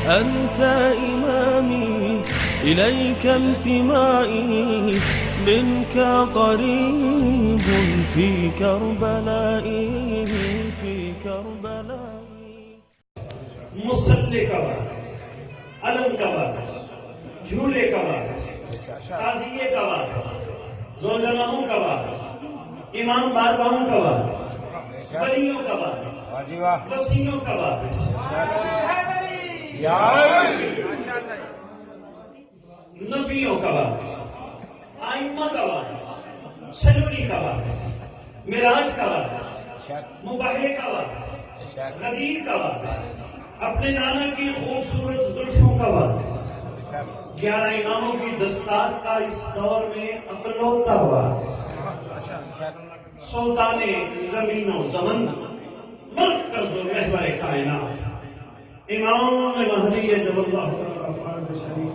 أنت إمامي إليك انتمائي منك قريب في كربلائي في كربلائي. مسلح کا وارث، علم کا وارث، جھولے کا وارث، تعزیے کا وارث، زوجناہوں کا وارث، امام بارگاہوں کا وارث، ولیوں کا وارث، وسیعوں کا وارث، نبیوں کا وارث، آئمہ کا وارث، سلوری کا وارث، معراج کا وارث، مباحلے کا وارث، غدیر کا وارث، اپنے نانا کی خوبصورت زلفوں کا وارث، 11 اماموں کی دستار کا اس دور میں اکلوتا وارث، سلطان زمین و زمن، مرکز و محور کائنات، امام مہدی جب اللہ تعالیٰ فرد شریف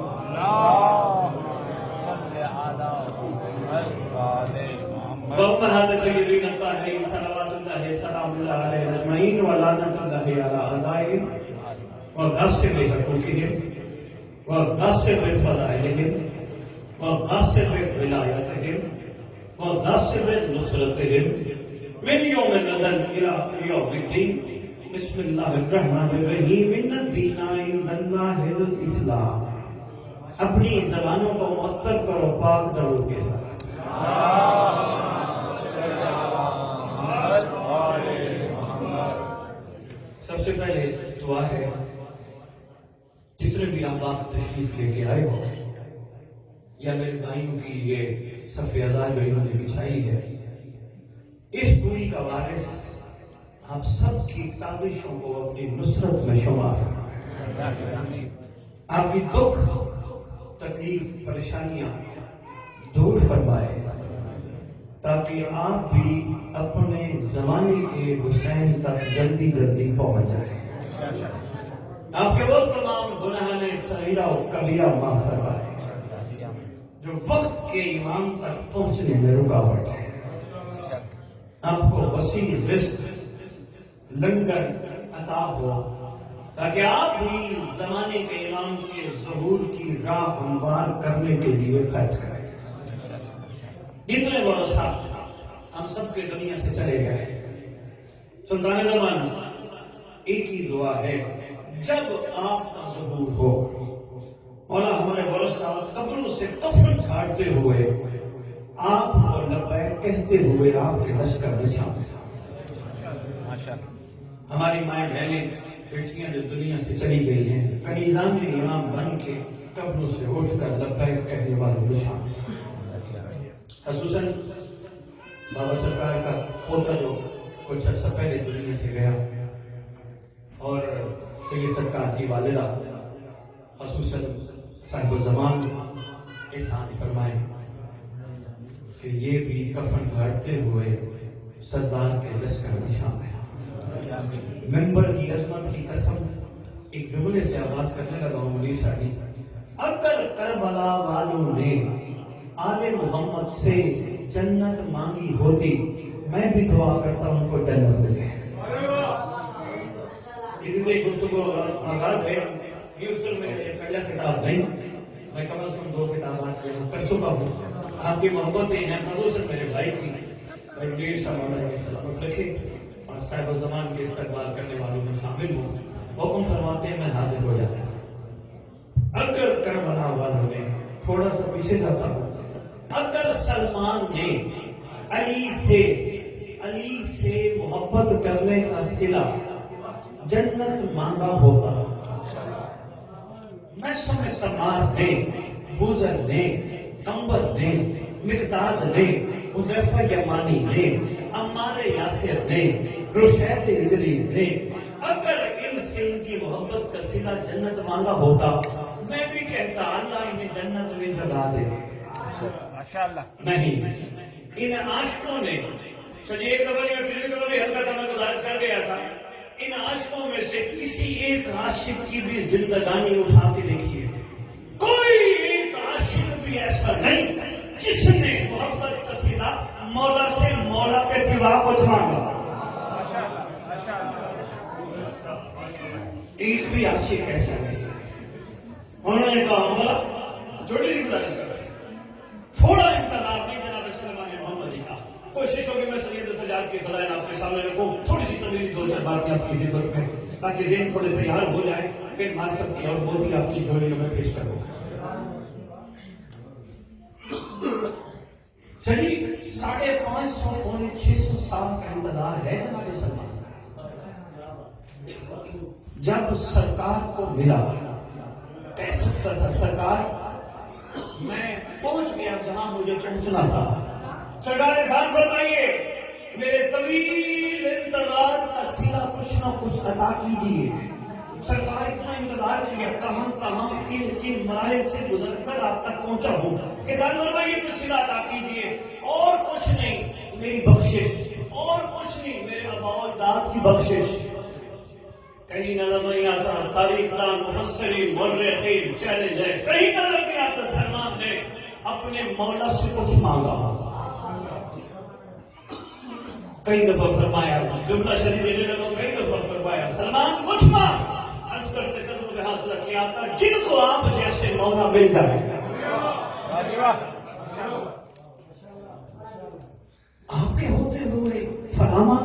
وَأُمَّهَاتِ طَيِّبِينَ الطَّاهِرِينَ صلوات اللہ سلام اللہ علیہ اجمعین وَلَعنَةُ اللَّهِ عَلَىٰ أَعْدَائِهِمْ وَغَاصِبِ حُقُوقِهِمْ وَغَاصِبِ فَضَائِلِهِمْ وَغَاصِبِ وِلَایَتِهِمْ وَغَاصِبِ نُصْرَتِهِمْ من يوم النزل إلى يوم الدين. بسم اللہ الرحمن الرحیم. ان الدین عند اللہ الاسلام. اپنی زبانوں کو معطر کرو پاک درود کے ساتھ. سب سے پہلے دعا ہے جتنے بھی احباب تشریف لے کے آئے ہو یا میرے بھائیوں کی یہ صف ازا جو انہوں نے بچھائی ہے، اس پوری کا وارث آپ سب کی تابشوں کو اپنی نصرت میں شمار فرمائے. آپ کی دکھ تکلیف پریشانیاں دور فرمائے تاکہ آپ بھی اپنے زمانے کے حسین تک جلدی جلدی پہنچ جائیں. آپ کے وہ تمام گناہان صغیرہ و کبیرہ معاف فرمائے جو وقت کے امام تک پہنچنے میں رکاوٹ ہے. آپ کو وسیع رزق لنگر عطا ہو تاکہ آپ بھی زمانے کے امام کے ظہور کی راہ ہموار کرنے کے لیے خرچ کریں. جتنے برس ہم سب کے دنیا سے چلے گئے، سلطان زمانہ ایک ہی دعا ہے جب آپ کا ظہور ہو مولا ہمارے برس قبروں سے کفن جھاڑتے ہوئے آپ کو لبیک کہتے ہوئے آپ کے لشکر بچھاؤ. ہماری مائیں بہنیں بیٹیاں جو دنیا سے چلی گئی ہیں کنیزان میں امام بن کے قبروں سے اٹھ کر لبیک کہنے والوں بچھاؤ. خصوصاً بابا سرکار کا پوتا جو کچھ عرصہ پہلے دنیا سے گیا اور سید سرکار کی والدہ خصوصاً صاحب زمان احسان فرمائے کہ یہ بھی کفن گھاڑتے ہوئے سردار کے لشکر میں شامل ہے. ممبر کی عظمت کی قسم ایک جملے سے آغاز کرنے لگا ہوں منیر شاہی. اگر کربلا والوں نے آل محمد سے جنت مانگی ہوتی میں بھی دعا کرتا ہوں کو جنت ملے. اسی سے گفتگو آغاز ہے. ہیوسٹن میں پہلا خطاب نہیں، میں کم از کم 2 خطابات کر چکا ہوں. آپ کی محبتیں ہیں خصوصاً میرے بھائی کی منیر شاہ مولانا کی سلامت رکھے اور صاحب زمان کے استقبال کرنے والوں میں شامل ہوں. حکم فرماتے ہیں میں حاضر ہو جاتا ہوں. اگر کربلا والوں نے تھوڑا سا پیچھے جاتا ہوں، اگر سلمان نے علی سے محبت کرنے کا صلہ جنت مانگا ہوتا، میں سمجھتا تمار نے، بوزر نے، کمبر نے، مقداد نے، حذیفہ یمانی نے، عمار یاسر نے، رشید ادری نے، اگر ان سے ان کی محبت کا صلہ جنت مانگا ہوتا میں بھی کہتا اللہ انہیں جنت میں جگہ دے. نہیں، ان عاشقوں نے چلیے ایک دفعہ میں پچھلی دفعہ بھی ہلکا سا میں گزارش کر گیا تھا، ان عاشقوں میں سے کسی ایک عاشق کی بھی زندگانی اٹھا کے دیکھیے. کوئی ایک عاشق بھی ایسا نہیں جس نے محبت کا صلہ مولا سے مولا کے سوا کچھ مانگا. ایک بھی عاشق ایسا نہیں. معاملہ چھوٹی سی گزارش کرتا ہوں، تھوڑا انتظار نہیں جناب سلمان محمدی کا، کوشش ہوگی میں سید سجاد کے فضائل آپ کے سامنے رکھوں، تھوڑی سی تمریری دو چار باتیں آپ کی خدمت میں تاکہ ذہن تھوڑے تیار ہو جائے، پھر معرفت کی اور بہت ہی آپ کی جھولیوں میں پیش کروں۔ چلیے 550 پونے 600 سال کا انتظار ہے ہمارے سلمان، جب سرکار کو ملا کہہ سکتا تھا سرکار میں پہنچ گیا جہاں مجھے پہنچنا تھا، سرکار احسان فرمائیے میرے طویل انتظار کا صلہ کچھ نہ کچھ عطا کیجیے۔ سرکار اتنا انتظار کیا، کہاں کہاں کن مراحل سے گزر کر آپ تک پہنچا ہوں، احسان فرمائیے کچھ صلہ عطا کیجیے، اور کچھ نہیں میری بخشش، اور کچھ نہیں میرے آباء و اجداد کی بخشش۔ کہیں نظر نہیں آتا تاریخ دان مفسرین مورخین چیلنج ہے، کہیں نظر نہیں آتا سلمان نے اپنے مولا سے کچھ مانگا۔ کئی دفعہ فرمایا جملہ شریف دینے لگا، کئی دفعہ فرمایا سلمان کچھ مانگ، عرض کرتے قدموں پہ ہاتھ رکھ کے آتا جن کو آپ جیسے مولا مل جائے۔ آپ کے ہوتے ہوئے فلاما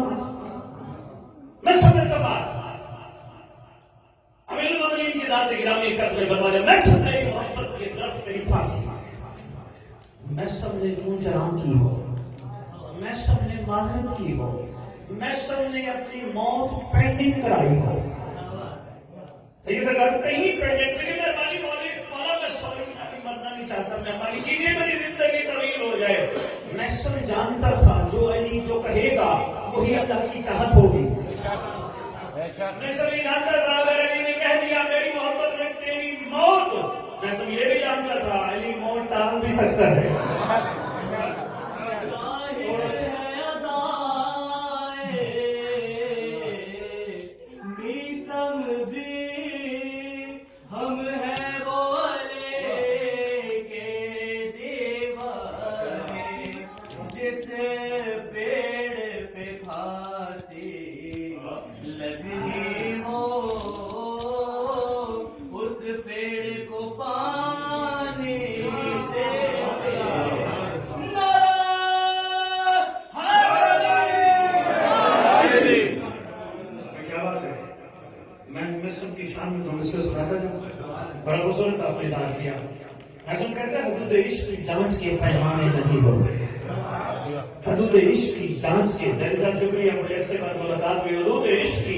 میں سمجھتا بات امیر المومنین کی ذات گرامی قدر فرمایا، میں سب نے محبت کے درخت تیری پھانسی، میں سب نے چون چران کی ہو، میں سب نے معذرت کی ہو، میں سب نے اپنی موت پینڈنگ کرائی ہو۔ ٹھیک ہے سرکار کہیں پینڈنگ لیکن مہربانی مولا میں سوری مرنا نہیں چاہتا، مہربانی کیجیے میری زندگی طویل ہو جائے۔ میں سب جانتا تھا جو علی جو کہے گا وہی اللہ کی چاہت ہوگی، میں سب یہ جانتا تھا اگر علی نے کہہ دیا میری محبت میں تیری موت، میں سب یہ بھی جانتا تھا علی موت ٹال بھی سکتا ہے۔ جانچ کے پیمانے نہیں ہوتے، حدود عشق کی جانچ کے شکریہ بڑے عرصے بعد ملاقات ہوئی، حدود عشق کی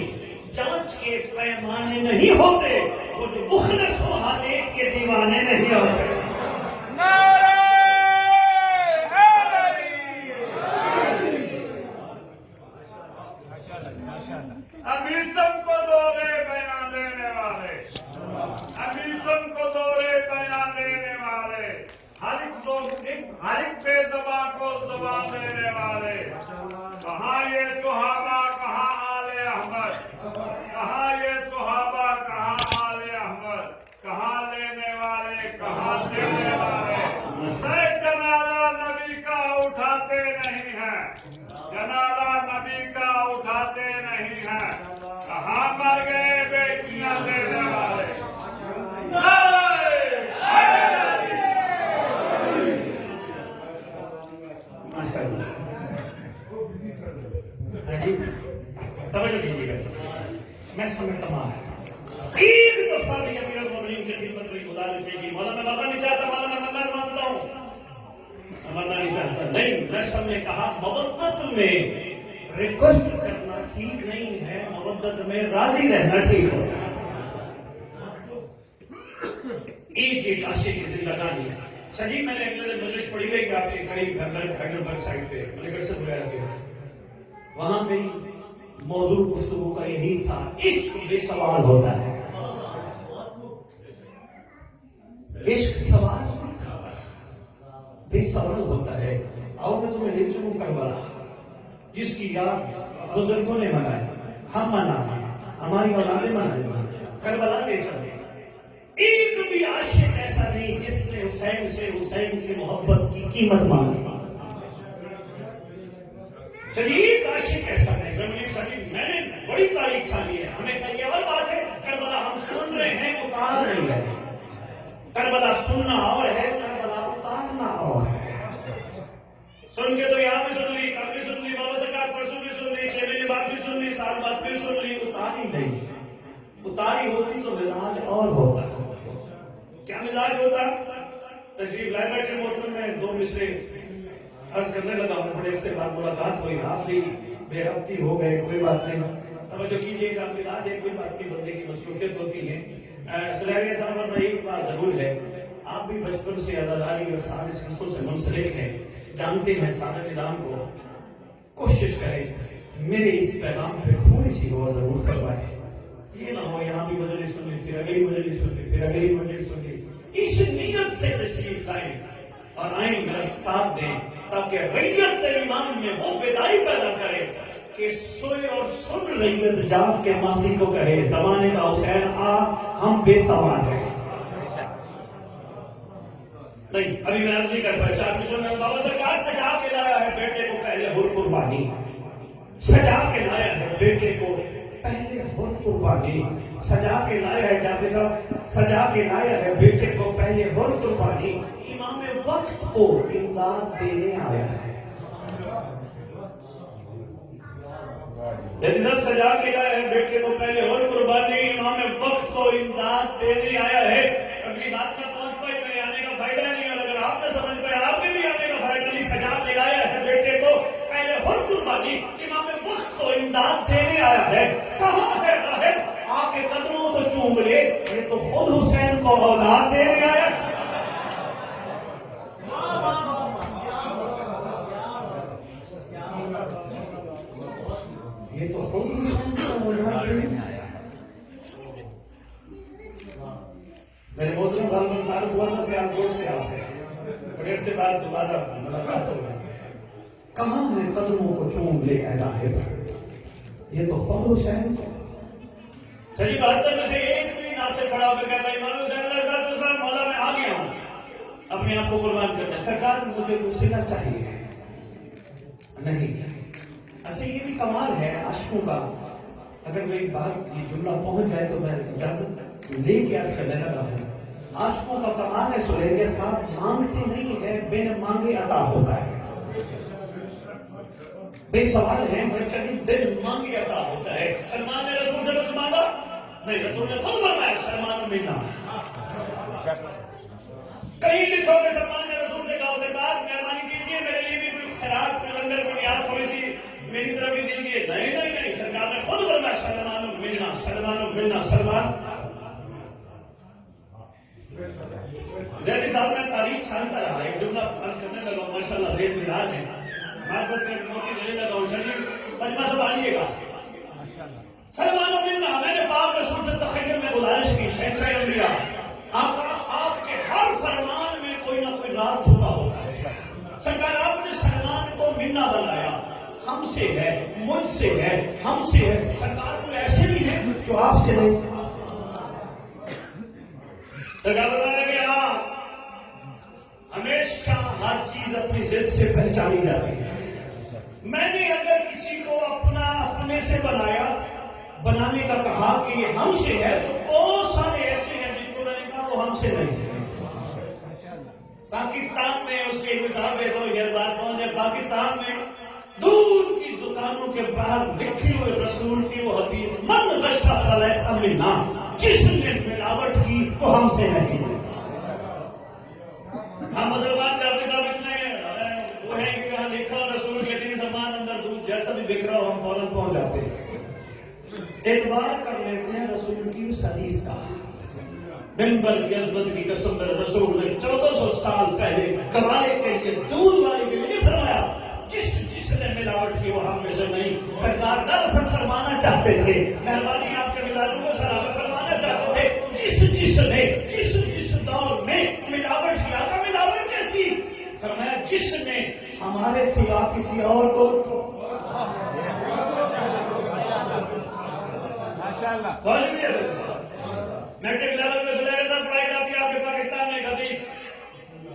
جانچ کے پیمانے نہیں ہوتے، وہ جو مخلص ہو ہر ایک کے دیوانے نہیں ہوتے۔ ابیسم کو دورے بیان دینے والے، ابیسم کو دورے بیان دینے والے، ہر ایک بے زباں کو زبان دینے والے، کہاں یہ صحابہ کہاں آل احمد، کہاں یہ صحابہ کہاں آل احمد، کہاں لینے والے کہاں دینے والے، جنازہ نبی کا اٹھاتے نہیں ہیں، جنازہ نبی کا اٹھاتے نہیں ہیں، کہاں مر گئے بیٹیاں دینے والے۔ توجہ کیجیے گا، میں سمجھتا ہوں ایک دفعہ بھی امیر المومنین کی خدمت میں گزارش کی مولا میں مرنا نہیں چاہتا، مولا میں مرنا مانتا ہوں، میں مرنا نہیں چاہتا، نہیں میں سب نے کہا مودت میں ریکویسٹ کرنا ٹھیک نہیں ہے، مودت میں راضی رہنا ٹھیک ہے۔ ایک عاشق کی زندگانی سجیب میں نے اگلے دن مجلس پڑھی گئی کہ آپ کے قریب ہیڈربرگ سائڈ پہ علی گڑھ سے بلایا گیا، وہاں پہ موضوع گفتگو کا یہی تھا عشق بے سوال ہوتا ہے، عشق سوال بے سوال ہوتا ہے۔ اور میں تمہیں لے چلوں کربلا جس کی یاد بزرگوں نے منائی، ہم منائیں، ہماری اولادیں منائیں، کربلا لے چلے۔ ایک بھی عاشق ایسا نہیں جس نے حسین کی محبت کی قیمت مانگی، شدید عاشق ایسا نہیں، زمین شدید میں نے بڑی تاریخ چھالی ہے، ہمیں کہیں اور بات ہے کربلا ہم سن رہے ہیں وہ کہاں نہیں ہے، کربلا سننا اور ہے، کربلا اتارنا اور ہے۔ سن کے تو یہاں بھی سن لی، کل بھی سن لی، بابا زکات پرسوں بھی سن لی، 6 مہینے بعد بھی سن لی، سال بعد بھی سن لی، اتاری نہیں۔ اتاری ہوتی تو مزاج اور ہوتا۔ کیا مزاج ہوتا؟ تشریف لائے بیٹھے محترم میں 2 مصرے عرض کرنے لگا ہوں، بڑے سے بات ملاقات ہوئی، آپ بھی بے ربطی ہو گئے، کوئی بات نہیں، توجہ کیجیے گا، مزاج ہے، کوئی بات کی بندے کی مصروفیت ہوتی ہے۔ سلیریہ صاحب ایک بات ضرور ہے، آپ بھی بچپن سے عزاداری اور سارے سلسلوں سے منسلک ہیں، جانتے ہیں سارے نظام کو۔ کوشش کریں میرے اس پیغام پہ تھوڑی سی غور ضرور کروائیں، یہ نہ ہو یہاں بھی مجلس سن لی، پھر اگلی مجلس سن لی، پھر اگلی مجلس سن لی۔ اس نیت سے تشریف لائیں اور آئیں، میرا ساتھ دیں تاکہ ریت ایمان میں وہ بیداری پیدا کرے کہ سوئے اور سن ریت جاگ کے ماضی کو کہے زمانے کا حسین آ، ہم بے سوال ہیں۔ نہیں ابھی میں عرض نہیں کر پایا، 4 مشن میں بابا سرکار سجا کے لایا ہے بیٹے کو پہلے ہر قربانی، سجا کے لایا ہے بیٹے کو پہلے ہر قربانی، سجا کے لایا ہے جاتے صاحب، سجا کے لایا ہے بیٹے کو پہلے ہر قربانی، امام وقت کو امداد دینے آیا ہے۔ جاتے صاحب سجا کے لایا ہے بیٹے کو پہلے ہر قربانی، امام وقت کو امداد دینے آیا ہے۔ اگلی بات میں پہنچ پائی، میرے آنے کا فائدہ نہیں، اور اگر آپ نے سمجھ پائے آپ کے بھی آنے کا فائدہ نہیں۔ سجا کے لایا ہے بیٹے کو پہلے ہر قربانی، امام وقت کو امداد دینے آیا ہے۔ کہاں ہے راہب آپ کے قدموں کو چوم لے، یہ تو خود حسین کو اولاد دینے آیا۔ یہ تو خود حسین کو اولاد دینے آیا۔ میرے محترم بھائیوں، تعارف ہوا تھا سیالکوٹ سے آپ ہیں، پھر سے بعد دوبارہ ملاقات ہو گئی۔ کہاں ہے قدموں کو چوم لے اے راہب، یہ تو خود حسین کو۔ صحیح 72 میں سے ایک بھی ناز سے کھڑا ہو کر کہتا ہے امام حسین علیہ السلام مولا میں آ گیا ہوں اپنے آپ کو قربان کرنا ہے، سرکار مجھے کچھ سلا چاہیے نہیں۔ اچھا یہ بھی کمال ہے عاشقوں کا، اگر میری بات یہ جملہ پہنچ جائے تو میں اجازت لے کے عرض کرنے لگا ہوں۔ عاشقوں کا کمال ہے سہیل کے ساتھ مانگتے نہیں ہے، بن مانگے عطا ہوتا ہے۔ بے سوال ہے بن مانگے عطا ہوتا ہے۔ سلمان نے رسول سے کچھ مانگا نہیں، رسول نے خود فرمایا سلمان ملنا۔ کہیں لکھو کہ سلمان نے رسول سے کہا سرکار مہربانی کیجیے میرے لیے بھی کوئی خیرات میں لنگر کو نیاز تھوڑی سی میری طرف بھی دیجیے، نہیں نہیں نہیں، سرکار نے خود فرمایا سلمان ملنا، سلمان ملنا، سلمان۔ زیدی صاحب میں تاریخ چھانتا رہا، ایک جملہ عرض کرنے لگا ہوں، ماشاءاللہ زید مزاج ہے، معرفت میں موقع دینے لگا ہوں، شریف پنجمہ سب آئیے گا۔ سلمان ملنا، میں نے پاک رسول سے تخیل میں گزارش کی، شہنشاہ انبیاء آقا آپ کے ہر فرمان میں کوئی نہ کوئی راز چھپا ہوتا ہے۔ سرکار آپ نے سلمان کو ملنا بنایا، ہم سے ہے، مجھ سے ہے، ہم سے ہے، سرکار کوئی ایسے بھی ہے جو آپ سے نہیں۔ سرکار بتانے کہ ہاں ہمیشہ ہر چیز اپنی ضد سے پہچانی جاتی ہے۔ میں نے اگر کسی کو اپنے سے بنانے کا کہا کہ یہ ہم سے ہے تو بہت سارے ایسے ہیں جن کو میں نے کہا وہ ہم سے نہیں۔ پاکستان میں اس کے مثال دے دو، یہ بات پہنچ جائے، پاکستان میں دودھ کی دکانوں کے باہر لکھی ہوئے رسول کی وہ حدیث من غش فلیس منا، جس نے ملاوٹ کی وہ ہم سے نہیں۔ ہم مسلمان جاتے صاحب اتنے وہ ہیں کہ یہاں لکھا رسول کے دین زمان اندر دودھ جیسا بھی بک رہا ہو ہم فوراً پہنچ جاتے ہیں، اعتبار کر لیتے ہیں رسول کی اس حدیث کا۔ ممبر کی عظمت کی قسم میں رسول نے 1400 سال پہلے گوالے کے لیے دودھ والے کے لیے فرمایا جس نے ملاوٹ کی وہ ہم میں سے نہیں۔ سرکار دراصل فرمانا چاہتے تھے، مہربانی آپ کے ملازموں کو سلام فرمانا چاہتے تھے جس نے جس دور میں ملاوٹ کیا تھا، ملاوٹ کیسی؟ فرمایا جس نے ہمارے سوا کسی اور کو میٹرک لیول میں پڑھائی جاتی ہے آپ کے پاکستان میں ایک حدیث،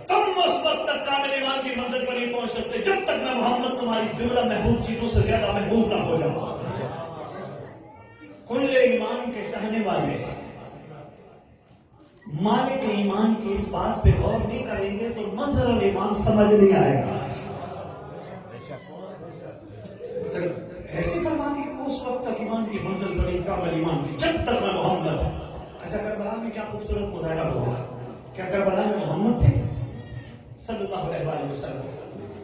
تم اس وقت تک کامل ایمان کی منزل پر نہیں پہنچ سکتے جب تک میں محمد تمہاری جملہ محبوب چیزوں سے زیادہ محبوب نہ ہو جاؤں۔ کل ایمان کے چاہنے والے مالک ایمان کی اس بات پہ غور نہیں کریں گے تو مظہر الایمان سمجھ نہیں آئے گا. ایسی فرما دی کہ اس وقت تک ایمان کی منزل بڑی کامل ایمان کی جب تک میں محمد. اچھا کربلا میں کیا خوبصورت مظاہرہ ہوا. کیا کربلا میں محمد تھے صلی اللہ علیہ وسلم؟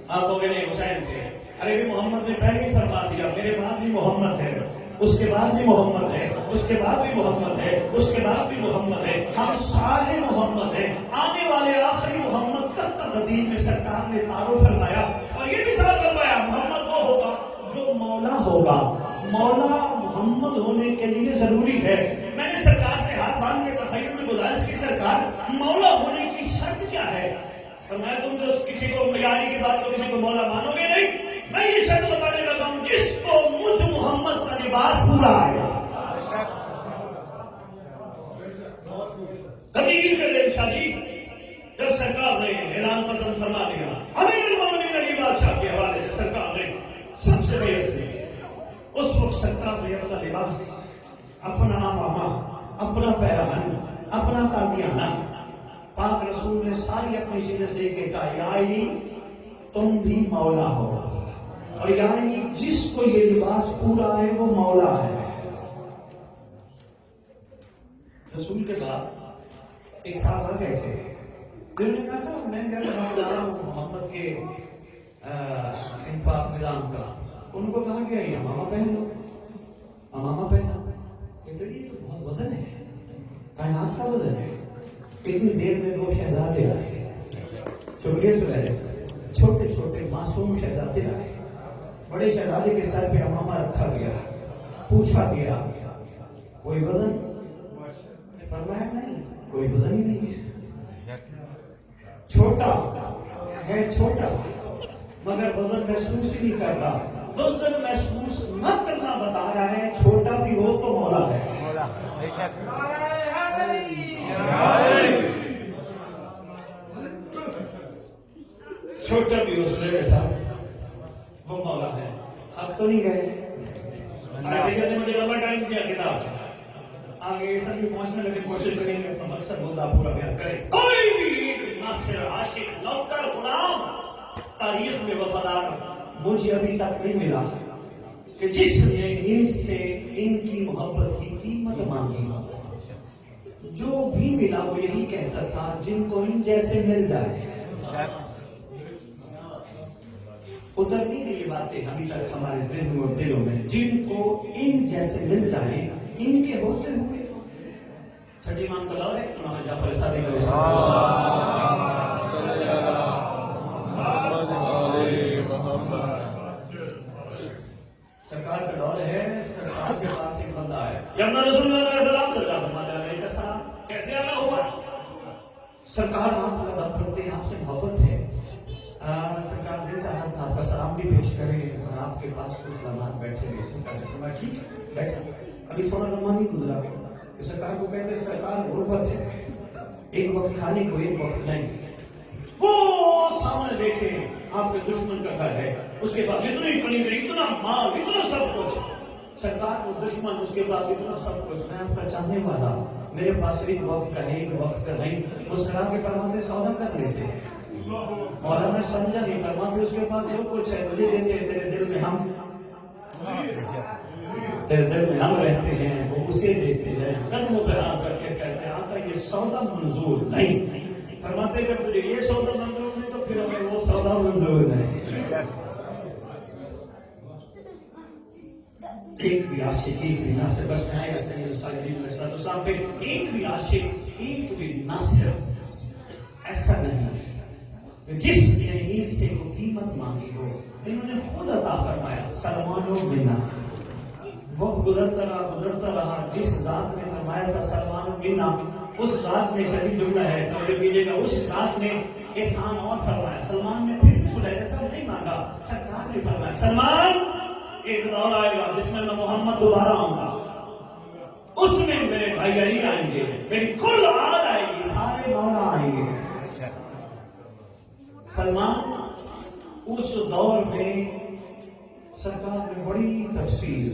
آپ کو میرے حسین تھے. ارے بھی محمد نے پہلے ہی فرما دیا میرے بعد بھی محمد ہے, اس کے بعد بھی محمد ہے, اس کے بعد بھی محمد ہے, اس کے بعد بھی محمد ہے. ہم سارے محمد ہیں. آنے والے آخری محمد تک تقدیر میں سرکار نے تعارف فرمایا اور یہ بھی ساتھ فرمایا محمد وہ ہوگا جو مولا ہوگا. مولا محمد ہونے کے لیے ضروری ہے. میں نے سرکار سے ہاتھ باندھ کے تخیل میں گزارش کی سرکار مولا ہونے کی شرط کیا ہے؟ فرمایا تم تو کسی کو معیاری کی بات تو کسی کو مولا مانو گے نہیں. میں یہ شرط بتانے لگا ہوں جس کو مجھ محمد کا لباس پورا آئے. قدیر کے دن شادی جب سرکار نے اعلان پسند فرما دیا امیر المومنین علی بادشاہ کے حوالے سے سرکار نے سب سے بیعت دی. اس وقت سرکار نے اپنا لباس, اپنا امامہ, اپنا پیراہن, اپنا تازیانہ پاک رسول نے ساری اپنی چیزیں دے کے کہا یا علی تم بھی مولا ہو, اور یعنی جس کو یہ لباس پورا ہے وہ مولا ہے. رسول کے بعد ایک صاحب آ گئے تھے جنہوں نے کہا تھا میں محمد کے انفاق نظام کا. ان کو کہا گیا یہ امامہ پہن لو, امامہ پہنا. یہ تو بہت وزن ہے, کائنات کا وزن ہے. اتنی دیر میں دو شہزادے آئے, شکریہ سے رہے چھوٹے چھوٹے معصوم شہزادے آئے. بڑے شہزادے کے سر پہ امامہ رکھا گیا, پوچھا گیا کوئی وزن؟ فرمایا نہیں کوئی وزن ہی نہیں ہے. چھوٹا ہے, چھوٹا مگر وزن محسوس ہی نہیں کر رہا. وزن محسوس نہ کرنا بتا رہا ہے. چھوٹا بھی ہو تو مولا ہے. چھوٹا بھی اس نے ساتھ وہ مولا ہے. اب تو نہیں گئے ایسے نے مجھے لمبا ٹائم کیا کتاب آگے یہ سب بھی پہنچنے لگے. کوشش کریں گے اپنا مقصد مدعا پورا بیان کریں. کوئی بھی ناصر عاشق نوکر غلام تاریخ میں وفادار مجھے ابھی تک نہیں ملا کہ جس نے ان سے ان کی محبت کی قیمت مانگی. جو بھی ملا وہ یہی کہتا تھا جن کو ان جیسے مل جائے. اتر نہیں رہی یہ باتیں ابھی تک ہمارے ذہن اور دلوں میں. جن کو ان جیسے مل جائے ان کے ہوتے ہوئے. چھٹی مان کا دور ہے امام جعفر صادق علیہ سرکار کا دور ہے. سرکار کے پاس ایک بندہ ہے یمنا رسول اللہ علیہ السلام علیہ السلام کیسے آنا ہوا؟ سرکار آپ کا دم کرتے ہیں, آپ سے محبت ہے. سرکار دل چاہا تھا آپ کا سلام بھی پیش کریں اور آپ کے پاس کچھ لمحات بیٹھے گئے. سرکار نے فرمایا ٹھیک ہے بیٹھا. ابھی تھوڑا لمحہ نہیں گزرا کہ سرکار کو کہتے سرکار غربت ہے, ایک وقت کھانے کو ایک وقت نہیں. وہ سامنے دیکھے آپ کے دشمن کا گھر ہے, اس کے پاس اتنی کنیز, اتنا مال, اتنا سب کچھ. سرکار کو دشمن, اس کے پاس اتنا سب کچھ. میں آپ کا چاہنے والا, میرے پاس ایک وقت کا ہے ایک وقت کا نہیں. مسکرا کے فرماتے سودا کر لیتے. مولانا سمجھا نہیں, فرماتے اس کے پاس جو کچھ ہے مجھے دیتے ہیں. تیرے دل میں ہم رہتے ہیں, وہ اسے دیتے ہیں. قدموں پہ ہاتھ کر کے کہتے ہیں آقا یہ سودا منظور نہیں. فرماتے کہ تجھے یہ سودا منظور نہیں تو پھر ہمیں وہ سودا منظور نہیں. ایک بھی عاشق, ایک بھی ناصر, بس میں آیا سید صالحین علیہ السلام پہ ایک بھی عاشق, ایک بھی ناصر ایسا نہیں جس نے ان سے کو قیمت مانگی ہو. انہوں نے خود عطا فرمایا سلمان و منا. وقت گزرتا رہا جس ذات نے فرمایا تھا سلمان و منا, اس ذات نے شریف جملہ ہے تو کیجیے گا, اس ذات نے احسان اور فرمایا. سلمان نے پھر سلیح سب نہیں مانگا, سرکار نے فرمایا سلمان ایک دور آئے گا جس میں میں محمد دوبارہ آؤں گا, اس میں میرے بھائی علی آئیں گے, میری کل آل آئے گی, سارے مولا آئیں گے. سلمان اس دور میں سرکار نے بڑی تفصیل,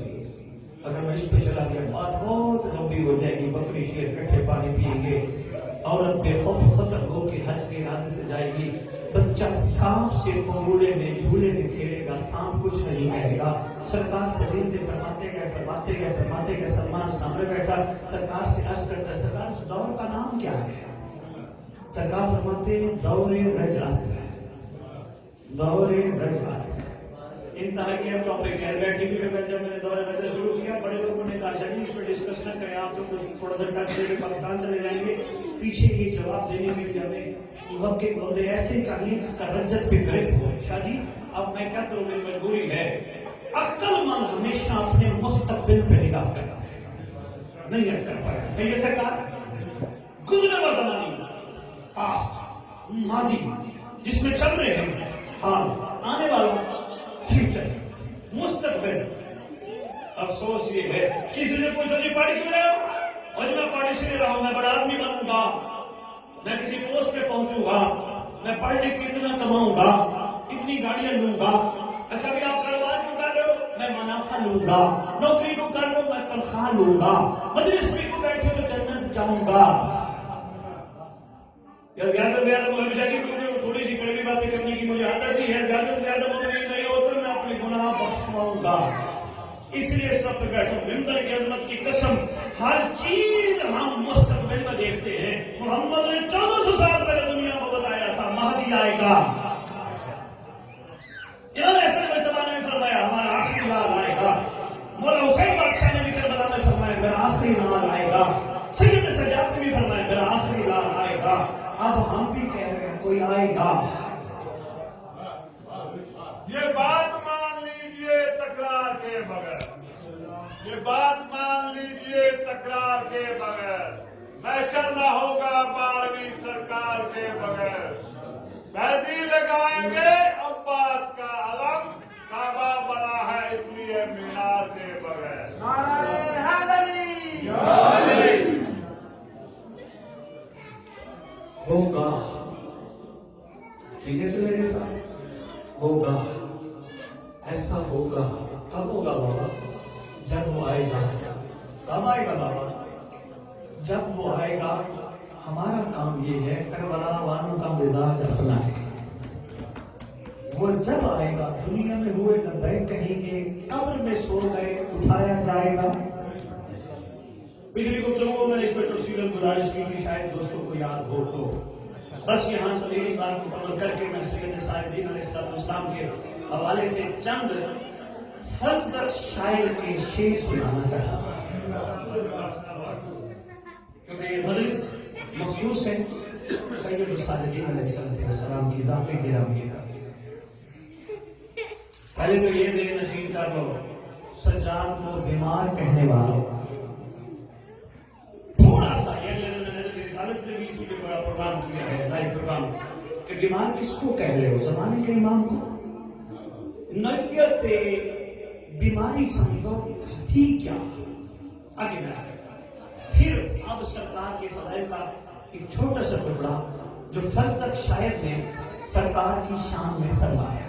اگر میں اس پہ چلا گیا بات بہت لمبی ہو جائے گی. بکری شیر کٹھے پانی پیئیں گے عورت بے خوف خطر ہو کے حج کے ارادے سے جائے گی، بچہ سانپ سے پنگوڑے میں جھولے میں کھیلے گا، سانپ کچھ نہیں کہے گا۔ سرکار فرماتے گئے سلمان سامنے بیٹھا، سرکار سے عرض کرتا ہے سرکار اس دور کا نام کیا ہے؟ سرکار فرماتے دور رجعت، دور رجعت۔ انتہا کیا ٹاپک ہے، بیٹھی بھی جب میں نے دور رجعت شروع کیا، بڑے لوگوں نے کہا چلیے اس پہ ڈسکس نہ کریں، آپ تو تھوڑا سا ٹچ دے کے پاکستان چلے جائیں گے۔ پیچھے یہ جواب دینے کے لیے ہمیں محقق بندے ایسے چاہیے جس کا رجت پہ گرپ ہو۔ شاہ جی اب میں کیا کروں، میری مجبوری ہے۔ عقل مند ہمیشہ اپنے مستقبل پہ نگاہ کرتا ہے، نہیں ایسا کر پایا۔ صحیح ہے سرکار؟ گزرے ہوا زمانی، پاسٹ، ماضی جس میں چل رہے ہیں، حال، آنے والا، فیوچر، مستقبل۔ افسوس یہ ہے کسی سے پوچھو نہیں پڑھی کیوں رہے ہو، اور میں پڑھ اس لیے رہا ہوں، میں بڑا آدمی بنوں گا، میں کسی پوسٹ پہ پہنچوں گا، میں پڑھ لکھ کے اتنا کماؤں گا، اتنی گاڑیاں لوں گا۔ اچھا بھی آپ کاروبار کیوں کر رہے ہو؟ میں منافع لوں گا۔ نوکری کیوں کر رہے ہو؟ میں تنخواہ لوں گا۔ مجلس میں کیوں بیٹھے تو جنت جاؤں گا۔ یا زیادہ سے زیادہ مولوی شاہ کی تھوڑی سی کڑوی باتیں کرنے کی مجھے عادت ہی ہے، زیادہ سے زیادہ مولوی نہیں ہو تو میں اپنے گناہ بخشواؤں گا۔ اس لیے سب پہ بیٹھوں، ممبر کی عظمت کی قسم، ہر چیز ہم مستقبل میں دیکھتے ہیں۔ محمد نے 1400 سال پہلے دنیا کو بتایا تھا مہدی آئے گا۔ امام حسن مصطفیٰ نے فرمایا ہمارا آخری لال آئے گا۔ مولا حسین بادشاہ نے بھی کربلا میں فرمایا میرا آخری لال آئے گا۔ سید سجاد نے بھی فرمایا میرا آخری لال آئے گا۔ اب ہم بھی کہہ رہے ہیں کوئی آئے گا۔ یہ بات مان لیجئے تکرار کے بغیر، یہ بات مان لیجئے تکرار کے بغیر، محشر نہ ہوگا 12ویں سرکار کے بغیر۔ مہدی لگائیں گے عباس کا علم، کعبہ بنا ہے اس لیے مینار کے بغیر۔ نعرہ حیدری ہوگا، ٹھیک ہے سے میرے ساتھ ہوگا، ایسا ہوگا۔ کب ہوگا بابا؟ جب وہ آئے گا۔ کب آئے گا بابا؟ جب وہ آئے گا۔ ہمارا کام یہ ہے، کربلا والوں کا مزاج اپنا ہے، وہ جب آئے گا دنیا میں ہوئے لبیک کہیں گے، قبر میں سو گئے اٹھایا جائے گا۔ پچھلی گفتگو میں نے اس پہ تفصیل گزارش کی تھی، شاید دوستوں کو یاد ہو تو بس یہاں سے میری بات مکمل کر کے میں سید صاحبین علیہ السلام کے حوالے سے چند فضل شاعر کے شعر سنانا چاہتا ہوں، کیونکہ یہ مجلس مخصوص ہے سید الصالحین علیہ السلام کی ذات گرامی کا۔ پہلے تو یہ ذہن نشین کر لو، سجاد کو بیمار کہنے والوں تھوڑا سا یہ رسالت نے بھی اسی پہ بڑا پروگرام کیا ہے، لائیو پروگرام، کہ بیمار کس کو کہہ رہے ہو؟ زمانے کے امام کو۔ نیت بیماری سمجھو تھی کیا؟ آگے میں پھر اب سرکار کے فضائل کا ایک چھوٹا سا ٹکڑا جو فضل شاعر نے سرکار کی شان میں فرمایا۔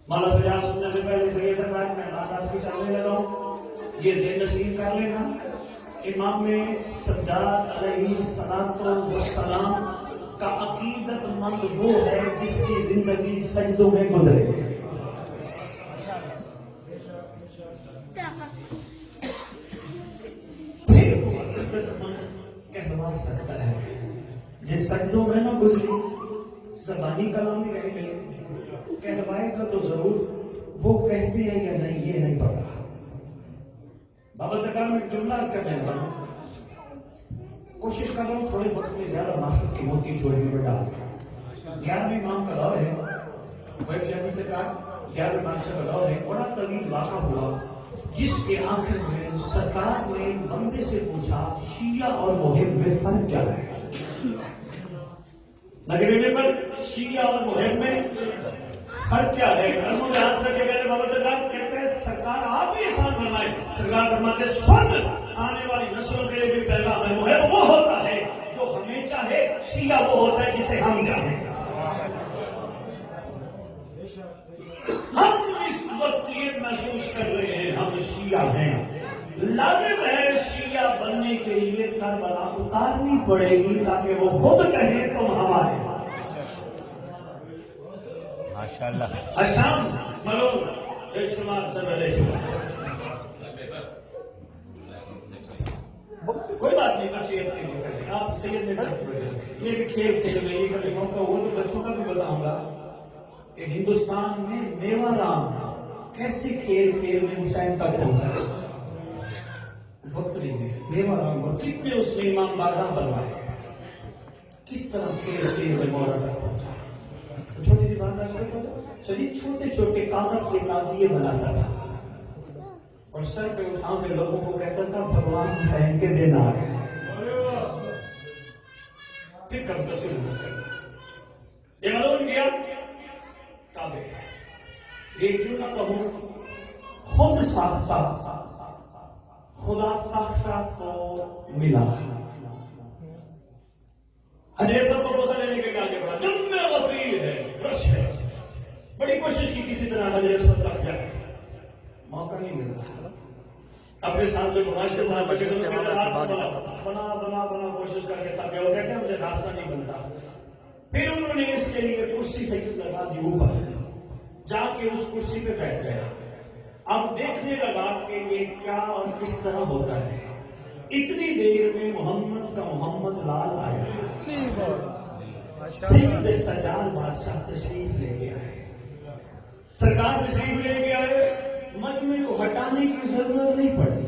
مولا سجاد سننے سے پہلے سید سرکار میں بات آپ کی چلنے لگا ہوں، یہ ذہن نصیب کر لینا، امام سجاد علیہ السلام کا عقیدت مند وہ ہے جس کی زندگی سجدوں میں گزرے۔ پھر وہ عقیدت مند کہلوا سکتا ہے، جس سجدوں میں نہ گزری زبانی کلام ہی رہ گئے، کہلوائے گا تو ضرور، وہ کہتے ہیں یا نہیں یہ نہیں پتا۔ بابا سرکار میں جملہ اس کا کہتا ہوں، کوشش کر رہا ہوں تھوڑے وقت میں زیادہ معرفت کی موتی چوری میں ڈال دیں۔ 11ویں امام کا دور ہے، ویب شہری سرکار 11ویں بادشاہ کا دور ہے، بڑا طویل واقعہ ہوا جس کے آخر میں سرکار نے بندے سے پوچھا شیعہ اور محب میں فرق کیا ہے؟ لگے پر شیعہ اور محب میں فرق کیا ہے؟ گھروں میں ہاتھ رکھے گئے بابا سرکار کہتے ہیں سرکار آپ بھی احسان فرمائے، سرکار فرماتے سن آنے والی نسلوں کے لیے بھی پیغام ہے، محب وہ ہوتا ہے جو ہمیں چاہے، شیعہ وہ ہوتا ہے جسے ہم چاہیں۔ ہم اس وقت یہ محسوس کر رہے ہیں ہم شیعہ ہیں، لازم ہے شیعہ بننے کے لیے کربلا اتارنی پڑے گی تاکہ وہ خود کہیں تم ہمارے. ماشاءاللہ. الشام ملون شمار سے پہلے شمار. کوئی بات نہیں، بچے اپنے لیے کریں. آپ سید میں یہ بھی کھیل کھیل میں یہ کبھی موقع ہوا تو بچوں کا بھی بتاؤں گا کہ ہندوستان میں میوا رام کیسے کھیل کھیل میں حسین تک پہنچا ہے. وقت نہیں ہے. میوا رام کو کتنے اس نے امام بارگاہ بنوائے، کس طرح کھیل کھیل میں مولا تک پہنچا. چھوٹی سی بات آپ چلیے، چھوٹے چھوٹے کاغذ کے تازیے بناتا تھا اور سر پہ اٹھا کے لوگوں کو کہتا تھا بھگوان حسین کے دن آ گئے. پھر کب تک یہ ملون کیا کعبے. یہ کیوں نہ کہوں خود ساختہ خدا ساختہ کو ملا. حضرت صاحب کو روزہ لینے کے آگے بڑھا، جب میں غفیر ہے رش ہے. بڑی کوشش کی کسی طرح حضرت صاحب تک جائے، موقع نہیں ملا. اپنے ساتھ جو گمائش کے ساتھ بچے بنا بنا بنا کوشش کر کے تھک گئے. وہ کہتے ہیں مجھے راستہ نہیں بنتا. پھر انہوں نے اس کے لیے کرسی سے لگا دی اوپر، جا کے اس کرسی پہ بیٹھ گیا. اب دیکھنے لگا کہ یہ کیا اور کس طرح ہوتا ہے. اتنی دیر میں محمد کا محمد لال آیا. سید سجاد بادشاہ تشریف لے کے آئے. سرکار تشریف لے کے آئے. مجمع کو ہٹانے کی ضرورت نہیں پڑی،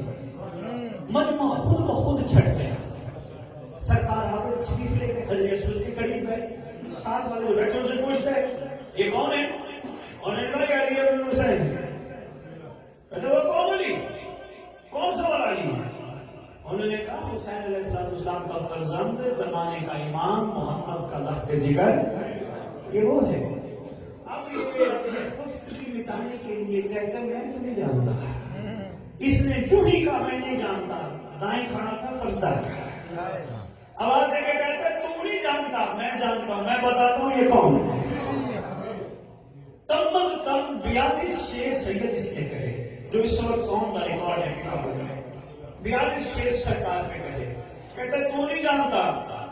مجمع خود بخود چھٹ گیا. سرکار آگے تشریف لے کے حضرت رسول کے قریب گئے. ساتھ والے جو بیٹھے سے پوچھتے یہ کون ہے؟ انہوں نے کہا علی ابن حسین. کہتے وہ کون علی؟ کون سا والا علی؟ انہوں نے کہا حسین علیہ السلام کا فرزند، زمانے کا امام، محمد کا لخت جگر، یہ وہ ہے. اب یہ خفگی مٹانے کے لیے کہتے میں نہیں جانتا. اس نے جو ہی کہا میں نہیں جانتا، دائیں کھڑا تھا فرزدار. آواز دے کے کہتے تو نہیں جانتا، میں جانتا ہوں، میں بتاتا ہوں یہ کون ہے. کم از کم 42 شعر سید اس نے کہے، جو اس وقت قوم کا ریکارڈ ہے کتابوں میں. 42 شعر سرکار پہ کہے. کہتے تو نہیں جانتا،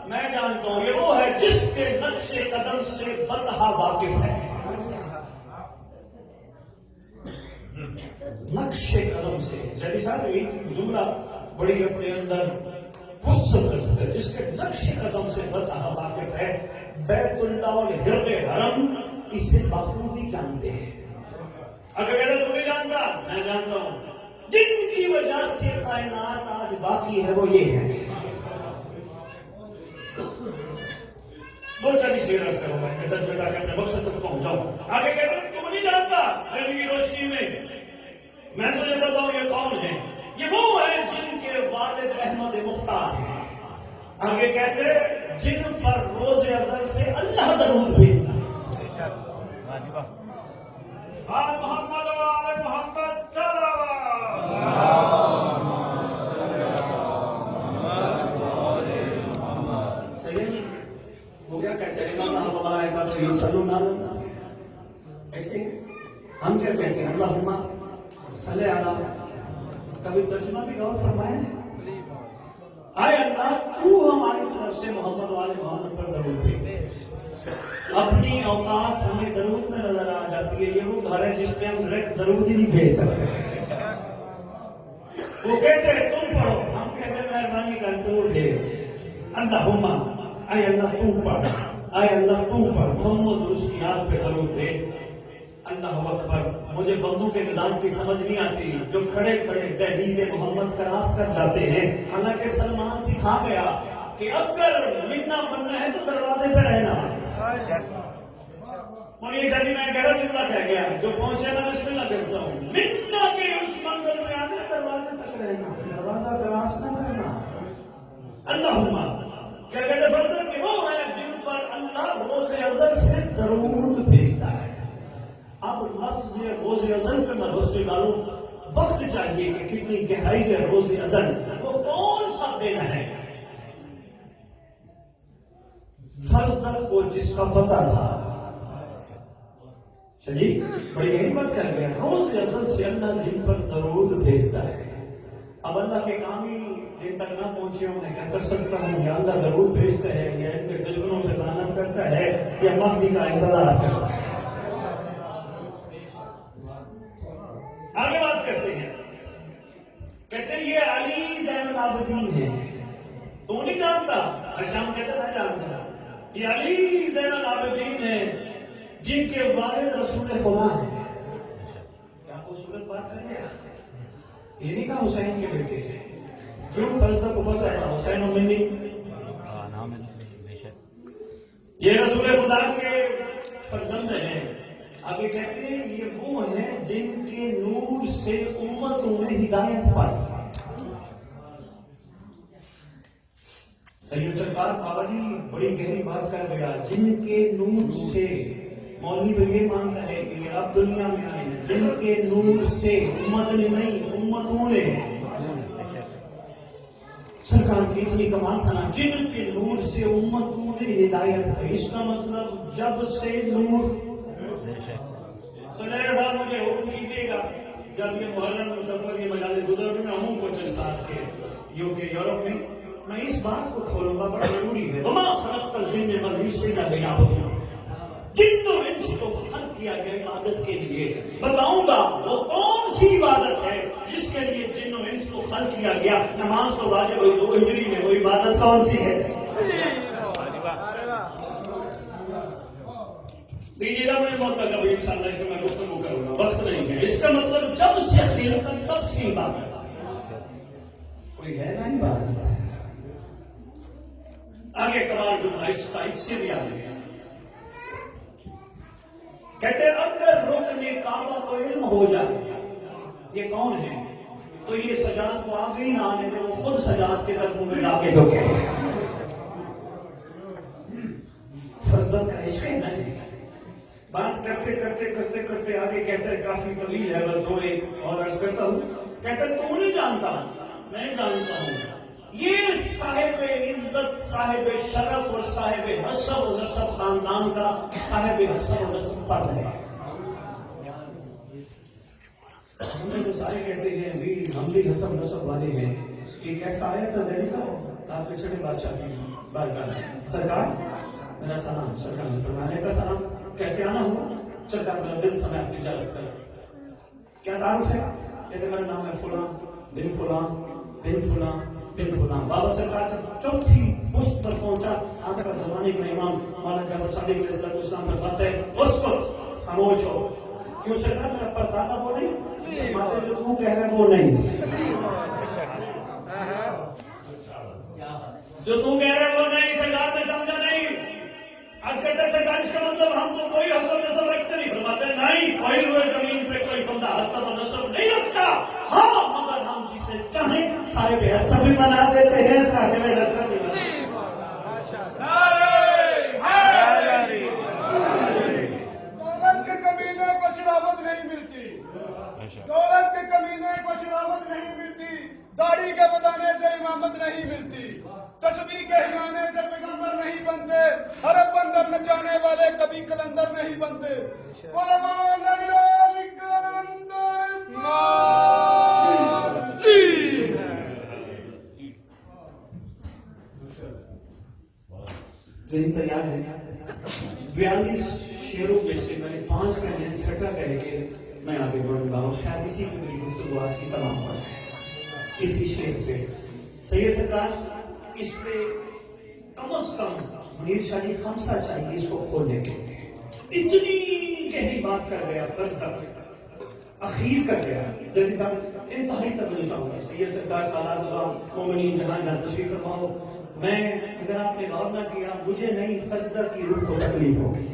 میں جانتا ہوں یہ وہ ہے جس کے نقش قدم سے فتح واقف ہے. نقش قدم سے جیسے صاحب ایک جملہ بڑی اپنے اندر وسعت رکھتا ہے. جس کے نقش قدم سے فتح واقف ہے. بیت اللہ اور حرم حرم اسے بخوبی جانتے ہیں. اگر کہتے تم نہیں جانتا، میں جانتا ہوں. جن کی وجہ سے کائنات آج باقی ہے وہ یہ ہے. دو چالیس دیر رس کروں میں تجربہ کہ اپنے مقصد تک پہنچ جاؤں. آگے کہتے ہیں تم نہیں جانتا، علم کی روشنی میں تجھے بتاؤں یہ کون ہے. یہ وہ ہے جن کے والد احمد مختار ہیں. آگے کہتے ہیں جن پر روز ازل سے اللہ درود بھیجتا. محمد و آل محمد صلی اللہ. صحیح. وہ کیا کہتے ہیں اللہ ملائکہ تو یصلون علی. ایسے ہم کیا کہتے ہیں اللہم صلی علی. کبھی ترجمہ بھی غور فرمائیں. آئے اللہ تو ہماری طرف سے محمد والے محمد پر درود بھیج. اپنی اوقات ہمیں درود میں نظر آ جاتی ہے. یہ وہ گھر ہے جس میں ہم ڈائریکٹ درود ہی نہیں بھیج سکتے. وہ کہتے ہیں تم پڑھو، ہم کہتے ہیں مہربانی کر تو بھیج. اللہم اے اللہ تو پڑھ، اے اللہ تو پڑھ محمد اور اس کی یاد پہ درود بھیج. اللہ اکبر. مجھے بندوں کے مزاج کی سمجھ نہیں آتی جو کھڑے کھڑے دہلیز محمد کراس کر جاتے ہیں. حالانکہ سلمان سکھا گیا کہ اگر منا بننا ہے تو دروازے پہ رہنا. اور یہ جی میں گہرا جملہ کہہ گیا جو پہنچے میں بسم اللہ کہتا ہوں. منا کے اس منظر میں آنے دروازے تک رہنا، دروازہ کراس نہ کرنا. اللہم کیا کہتے فردر کہ وہ ہے جن پر اللہ روز ازل سے ضرور بھیجتا ہے. اب لفظ روز ازل پہ میں روشنی ڈالوں. وقت چاہیے کہ کتنی گہرائی ہے روز ازل. وہ کون سا دن ہے؟ فرزدر کو جس کا پتہ تھا. جی بڑی یہی بات کر گیا. روز ازل سے اللہ جن پر درود بھیجتا ہے. اب اللہ کے کام ہی ان تک نہ پہنچے ہوں میں کیا کر سکتا ہوں، یا اللہ ضرور بھیجتا ہے، یا ان کے دشمنوں پہ لعنت کرتا ہے، یا مہدی کا انتظار کرتا ہے۔ آگے بات کرتے ہیں، کہتے ہیں یہ علی زین العابدین ہے، تو نہیں جانتا؟ شام کہتے میں جانتا، یہ علی زین العابدین ہے جن کے والد رسول خدا ہیں۔ کیا خوبصورت بات ہے، یہ نہیں کہا حسین کے بیٹے ہیں، کیوں؟ فرزدہ کو پتہ ہے حسین و منی یہ رسول خدا کے فرزند ہیں۔ آگے کہتے ہیں یہ وہ ہیں جن کے نور سے امتوں نے ہدایت پائی۔ سید سرکار بابا جی بڑی گہری بات کر گیا، جن کے نور سے، مولوی تو یہ مانتا ہے کہ یہ اب دنیا میں آئے ہیں، جن کے نور سے، امت نے نہیں امتوں نے، سرکار کی اتنی کمال سنا، جن کے نور سے امتوں نے ہدایت پائی۔ اس کا مطلب جب سے نور، سنیرے صاحب مجھے حکم کیجیے گا، جب یہ محرم مسفر کی مجالس گزر میں ہوں کو چند ساتھ کے UK یورپ میں اس بات کو کھولوں گا، بڑا ضروری ہے۔ وما خلقت الجن والانس الا ليعبدون، جن و انس کو خلق کیا گیا عبادت کے لیے۔ بتاؤں گا وہ کون سی عبادت ہے جس کے لیے جن و انس کو خلق کیا گیا۔ نماز تو واجب ہوئی 2 ہجری میں، وہ عبادت کون سی ہے؟ دیجیے گا مجھے موقع کا، ان شاء اللہ اس میں میں گفتگو کروں گا، وقت نہیں ہے۔ اس کا مطلب جب سے خلقت تب سے عبادت، کوئی ہے نا عبادت۔ آگے کمال جو تھا اس سے بھی آگے کہتے ہیں اگر رکن کعبہ کو علم ہو جائے یہ کون ہے تو یہ سجاد کو آگے ہی نہ آنے دے، وہ خود سجاد کے قدموں میں جا کے جھکے۔ فرزند کا عشق ہے نا جی۔ بات کرتے کرتے کرتے کرتے آگے کہتے ہیں کافی طویل ہے، بس 2 ایک اور عرض کرتا ہوں۔ کہتے ہیں تو نہیں جانتا، میں جانتا ہوں، یہ صاحب عزت، صاحب شرف اور صاحب حسب و نسب خاندان کا صاحب حسب و نسب فرد ہے۔ ہمیں تو سارے کہتے ہیں بھی ہم بھی حسب نسب والے ہیں، یہ کیسا آیا تھا ذہنی صاحب آپ کے چھوٹے بادشاہ کی بارگاہ سرکار میرا سلام، سرکار نے فرمایا کا سلام، کیسے آنا ہوا؟ سرکار میرا دل تھا میں آپ کی زیارت کروں، کیا تعارف ہے؟ کہتے میرا نام ہے فلاں بن فلاں بن فلاں بن فلاں۔ بابا سرکار سے چوتھی پشت پر پہنچا، آگے پر زمانے کا امام مولانا جعفر صادق علیہ السلام فرماتے ہیں اس وقت خاموش ہو، کیوں سرکار میرا پردادا وہ نہیں، ماتے جو تم کہہ رہے وہ نہیں، جو تم کہہ رہے وہ نہیں، سرکار نے سمجھا نہیں۔ آج کرتے سرکار اس کا مطلب ہم تو کوئی حسب نسب رکھتے نہیں، فرماتے نہیں، کوئی روئے زمین پہ کوئی بندہ حسب و نسب نہیں رکھتا، ہاں مگر ہم جسے چاہیں صاحب حسب بھی بنا دیتے ہیں، صاحب نسب بھی بنا دیتے ہیں۔ دولت کے کمینے کو شرافت نہیں ملتی، دولت کے کمینے کو شرافت نہیں ملتی، داڑھی کے بتانے سے امامت نہیں ملتی، تسبیح کے ہلانے سے پیغمبر نہیں بنتے، حرم بندر نچانے والے کبھی کلندر نہیں بنتے۔ قربان اللہ کلندر ذہن تیار ہے؟ 42 شعروں میں سے میں نے 5 کہنے ہیں، چھٹا کہہ کے میں آگے بڑھوں گا اور شاید اسی پہ میری گفتگو آج کی تمام ہو جائے۔ اسی شعر پہ سید سرکار اس پہ کم از کم منیر شاہ جی خمسہ چاہیے اس کو کھولنے کے لیے، اتنی گہری بات کر گیا، فرض تک اخیر کر گیا۔ جلدی صاحب انتہائی توجہ چاہوں گا، سید سرکار سالار زبان مومنین جہاں جہاں تشریف فرماؤ، میں اگر آپ نے غور نہ کیا مجھے نہیں فضدہ کی روح کو تکلیف ہوگی،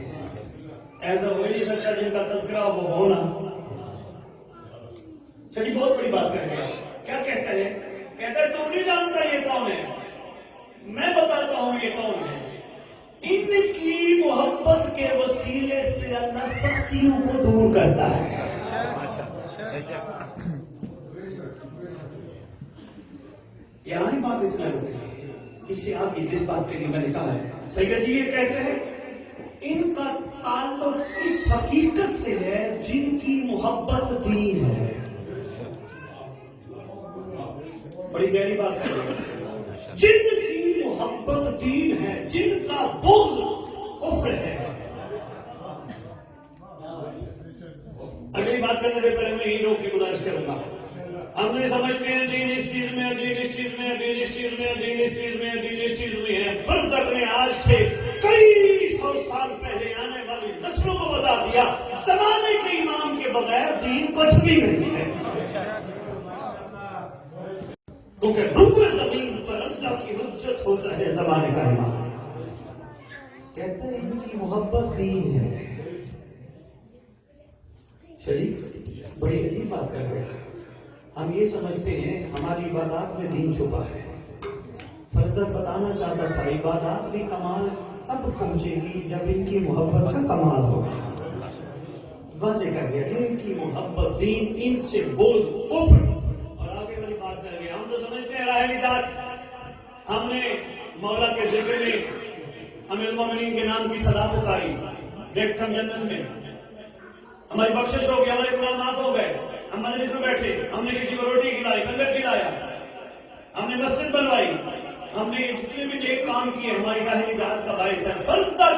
ایز اے ولی سرکار جن کا تذکرہ وہ ہونا۔ چلیے بہت بڑی بات کر گیا، کیا کہتا ہے؟ کہتا ہے تو نہیں جانتا یہ کون ہے، میں بتاتا ہوں یہ کون ہے۔ ان کی محبت کے وسیلے سے اللہ سختیوں کو دور کرتا ہے۔ یہاں بات اس میں ہوتی ہے، اس سے آگے جس بات کے لیے میں نے کہا ہے، سید جی یہ کہتے ہیں ان کا تعلق اس حقیقت سے ہے جن کی محبت دین ہے۔ بڑی گہری بات کر رہے ہیں. جن کی محبت دین ہے، جن کا بغض کفر ہے. اگلی بات کرنے سے پہلے میں ہی لوگ کی گزارش کروں گا. ہم نہیں سمجھتے ہیں دین اس چیز میں، دین اس چیز میں، دین اس چیز میں، دین اس چیز میں، دین اس چیز میں ہے. فرد نے آج سے کئی سو سال پہلے آنے والی نسلوں کو بتا دیا زمانے کے امام کے بغیر دین کچھ بھی نہیں ہے. کیونکہ رب زمین پر اللہ کی حجت ہوتا ہے زمانے کا امام. کہتا ہے ان کی محبت دین ہے. شریف بڑی عجیب بات کر رہے ہیں. ہم یہ سمجھتے ہیں ہماری عبادات میں دین چھپا ہے. فرزد بتانا چاہتا تھا عبادات کی کمال اب پہنچے گی جب ان کی محبت کا کمال ہوگا. واضح کر دیا ان کی محبت دین، ان سے بغض کفر. اور آگے والی بات کر گیا. ہم تو سمجھتے ہیں راہ نجات. ہم نے مولا کے ذکر میں امیر المومنین کے نام کی صدا پکاری، دیکھ ہم جنت میں ہماری بخشش ہو گئی، ہمارے گناہ معاف ہو گئے. ہم مجلس میں بیٹھے، ہم نے کسی کو روٹی کھلائی، لنگر کھلایا، ہم نے مسجد بنوائی، ہم نے جتنے بھی نیک کام کیے ہماری راہ نجات کا باعث ہے. فرض تک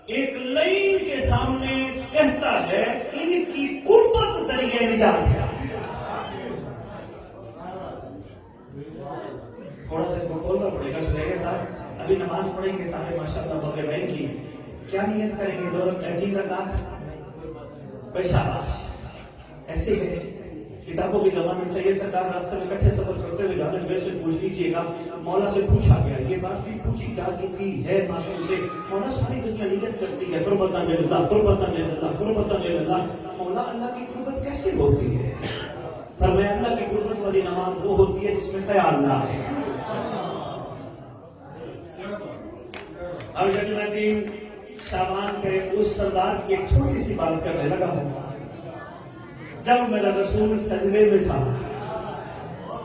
ایک لائن کے سامنے کہتا ہے ان کی قربت ذریعہ نجات ہے. تھوڑا سا کھولنا پڑے گا. سنیے صاحب ابھی نماز پڑھیں گے سارے ماشاءاللہ بغیر بھائی کی. کیا نیت کریں گے؟ دولت تحقیق رکعت بشاباش. ایسے ہے کتابوں کے زمانے میں سید سرکار راستہ میں کٹھے سفر کرتے ہوئے جانے میں سے پوچھ لیجیے گا. مولا سے پوچھا گیا، یہ بات بھی پوچھی جا چکی ہے معصوم سے. مولا ساری دنیا نیت کرتی ہے قربتاً للہ، قربتاً للہ، قربتاً للہ. مولا اللہ کی قربت کیسے ہوتی ہے؟ فرمایا اللہ کی قربت والی نماز وہ ہوتی ہے جس میں خیال نہ ہے. اب جب میں 3 شعبان کے اس سردار کی ایک چھوٹی سی بات کرنے لگا ہوں. جب میرا رسول سجدے میں تھا،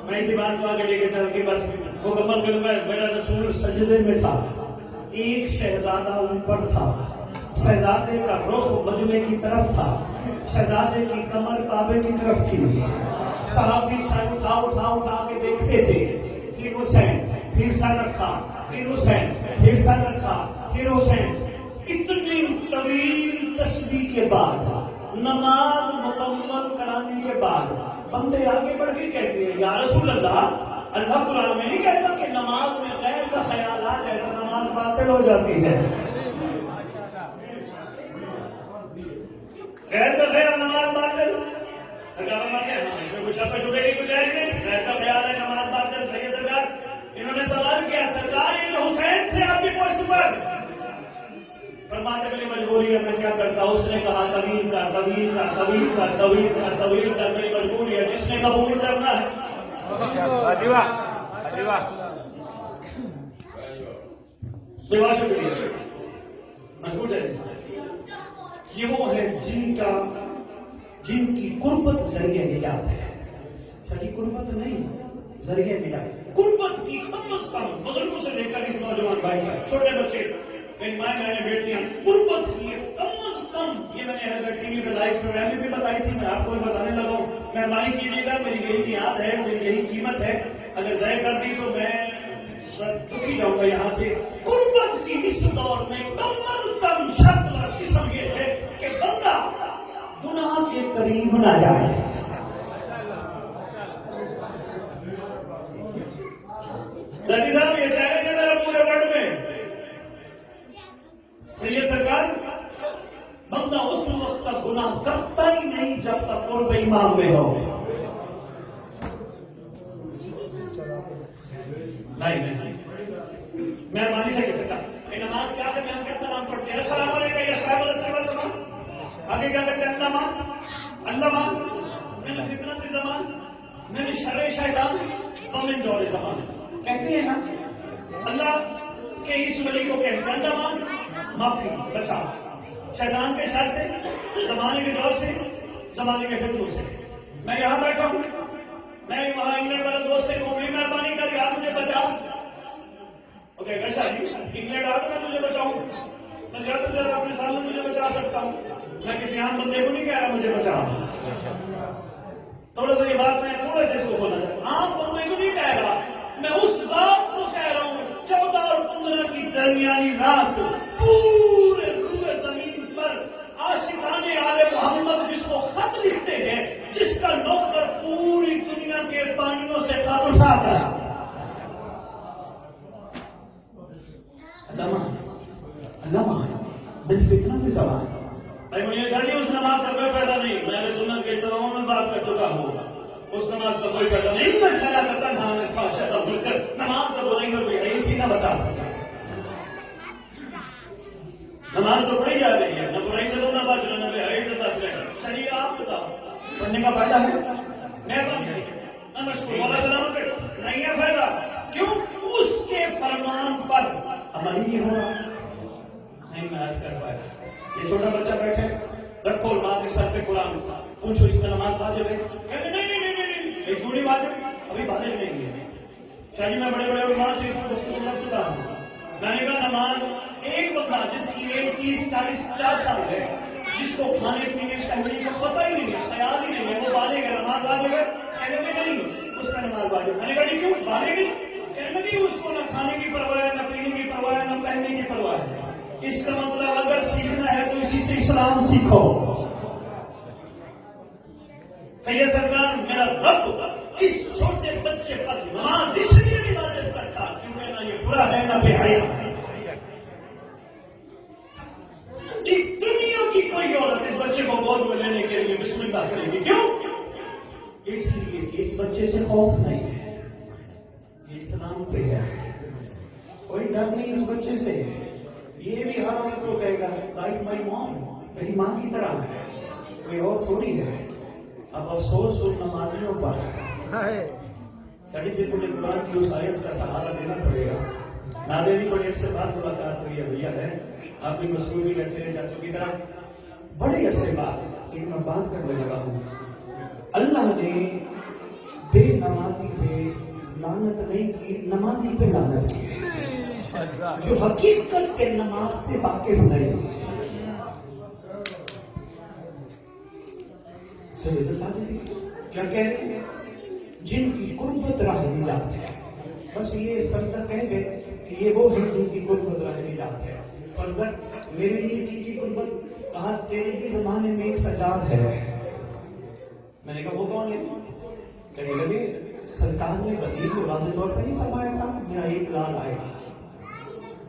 میں اسی بات کو آگے لے کے چل کے بس مکمل کروں گا. میرا رسول سجدے میں تھا، ایک شہزادہ اوپر تھا، شہزادے کا رخ مجمع کی طرف تھا، شہزادے کی کمر کعبے کی طرف تھی. صحابی سر اٹھا کے دیکھتے تھے. پھر حسین، پھر سر رکھا، پھر حسین، پھر سر رکھا، پھر حسین. اتنی طویل تسبیح کے بعد نماز مکمل کرانے کے بعد بندے آگے بڑھ کے کہتے ہیں یا رسول اللہ، اللہ قرآن میں نہیں کہتا کہ نماز میں غیر کا خیال آ جائے تو نماز باطل ہو جاتی ہے. غیر کا خیال نماز باطل. سرکار اس میں کچھ شک شبے کی گنجائش نہیں. غیر کا خیال ہے نماز باطل. صحیح سرکار. انہوں نے سوال کیا سرکار یہ جو حسین تھے آپ کی پوسٹ پر، فرماتے میری مجبوری ہے میں کیا کرتا. اس نے کہا طویل کر، طویل کر، طویل کر، طویل کر، طویل کر. میری مجبوری ہے جس نے قبول کرنا ہے. بہت شکریہ. مضبوط ہے. یہ وہ ہے جن کی قربت ذریعہ نجات ہے. شاید قربت نہیں ذریعہ نجات. قربت کی کم از کم بزرگوں سے لے کر اس نوجوان بھائی چھوٹے بچے میری مائیں بہنیں بیٹیاں قربت کی کم از کم. یہ میں نے اگر ٹی وی پہ لائیو پروگرام بھی بتائی تھی، میں آپ کو بھی بتانے لگا ہوں. مہربانی کیجیے گا، میری یہی نیاز ہے، میری یہی قیمت ہے. اگر ضائع کر دی تو میں دکھی جاؤں گا یہاں سے. قربت کی اس دور میں کم از کم شرط اور قسم یہ ہے کہ بندہ گناہ کے قریب نہ جائے. دادی صاحب یہ چیلنج ہے میرا پورے ورلڈ میں. چلیے سرکار، بندہ اس وقت تک گناہ کرتا ہی نہیں جب تک قرب امام میں ہو. نہیں مہربانی سے کہہ سکتا نماز کے آخر میں ہم کیا سلام پڑھتے ہیں؟ السلام علیکم یا صاحب السلام. آگے کیا کرتے ہیں؟ اللہ مان، اللہ مان، من فتنۃ زمان، من شر شیطان ومن جور زمان. کہتے ہیں نا اللہ کے اس ولی کو کہتے ہیں اللہ مان، معافی، بچا شیطان کے شر سے، زمانے کے دور سے، زمانے کے فتنوں سے. میں یہاں بیٹھا ہوں، میں وہاں انگلینڈ والا دوست کو مہربانی کر کے آپ مجھے بچا. اوکے شاہ جی انگلینڈ آ تو میں تجھے بچاؤں. میں زیادہ سے زیادہ اپنے سامنے مجھے بچا سکتا ہوں. میں کسی عام بندے کو نہیں کہہ رہا مجھے بچا. تھوڑا سا یہ بات میں تھوڑا سا اس کو بولنا چاہتا ہوں. عام بندے کو نہیں کہہ رہا, میں اس ذات کو کہہ رہا ہوں 14 اور 15 کی درمیانی رات پورے روئے زمین پر عاشقان آل محمد جس کو خط لکھتے ہیں, جس کا نوکر پوری دنیا کے پانیوں سے خط اٹھاتا ہے. علامہ بڑی فتنہ کی سوال ہے بھائی. مجھے چاہیے اس نماز کا کوئی فائدہ نہیں, میں نے سنت کے اجتماعوں میں بات کر چکا ہوں, اس نماز کا کوئی فائدہ نہیں. میں سلا کرتا مل کر نماز کا بولیں گے کوئی رئیس ہی نہ بچا سکتا. نماز تو پڑھی جا رہی ہے, نہ برائی سے تو نہ بچ رہے, نہ بے سے بچ رہے. چلیے آپ بتاؤ پڑھنے کا فائدہ ہے؟ مہربانی نہ مشکور مولا سلامت نہیں ہے فائدہ. کیوں؟ اس کے فرمان پر عمل ہی نہیں ہو رہا. نہیں میں آج کر پایا. یہ چھوٹا بچہ بیٹھے, رکھو ماں کے سر پہ قرآن, پوچھو اس میں نماز واجب ہے؟ نہیں, ایک دوڑی واجب, ابھی واجب نہیں ہے. شاہ جی میں بڑے بڑے علماء سے اس کو گفتگو کر چکا ہوں. میں نے کہا نماز ایک بندہ جس کی ایج 30, 40, 50 سال ہے, جس کو کھانے پینے پہننے کا پتہ ہی نہیں ہے, خیال ہی نہیں ہے, وہ بالغ ہے, نماز واجب ہے؟ کہنے میں نہیں, اس کا نماز واجب. میں نے کہا کیوں بالغ نہیں؟ کہنے لگی اس کو نہ کھانے کی پرواہ ہے, نہ پینے کی پرواہ ہے, نہ پہننے کی پرواہ ہے. اس کا مطلب اگر سیکھنا ہے تو اسی سے اسلام سیکھو. سید سرکار میرا رب اس چھوٹے بچے پر نماز اس لیے بھی واجب کرتا کیونکہ نہ یہ برا ہے نہ بے حیا ہے. دنیا کی کوئی عورت اس بچے کو گود میں لینے کے لیے بسم اللہ کرے گی. کیوں؟ اس لیے کہ اس بچے سے خوف نہیں ہے, یہ اسلام پہ ہے, کوئی ڈر نہیں اس بچے سے. یہ بھی ہر وقت کو کہے گا لائک مائی مام, میری ماں کی طرح ہے, کوئی اور تھوڑی ہے. اب افسوس ان نمازیوں پر چاہیے پھر مجھے قرآن کی اس آیت کا سہارا دینا پڑے گا. نادری بڑے عرصے بعد ملاقات ہوئی ہے, بھیا ہے آپ بھی مصروف بھی رہتے ہیں چاچو کی طرح, بڑے عرصے بعد ایک میں بات کرنے لگا ہوں. اللہ نے بے نمازی پہ لعنت نہیں کی, نمازی پہ لعنت کی, جو حقیقت کے نماز سے واقف نہیں. سید صادق کیا کہہ رہے ہیں؟ جن کی قربت راہ نجات ہے. بس یہ فرض کہہ گئے کہ یہ وہ ہے جن کی قربت راہ نجات ہے. فرض میرے لیے کی کی قربت, کہا تیرے بھی زمانے میں ایک سجاد ہے. میں نے کہا وہ کون ہے؟ کہنے لگے سرکار نے بدیل میں واضح طور پر نہیں فرمایا تھا میرا ایک لال آئے گا.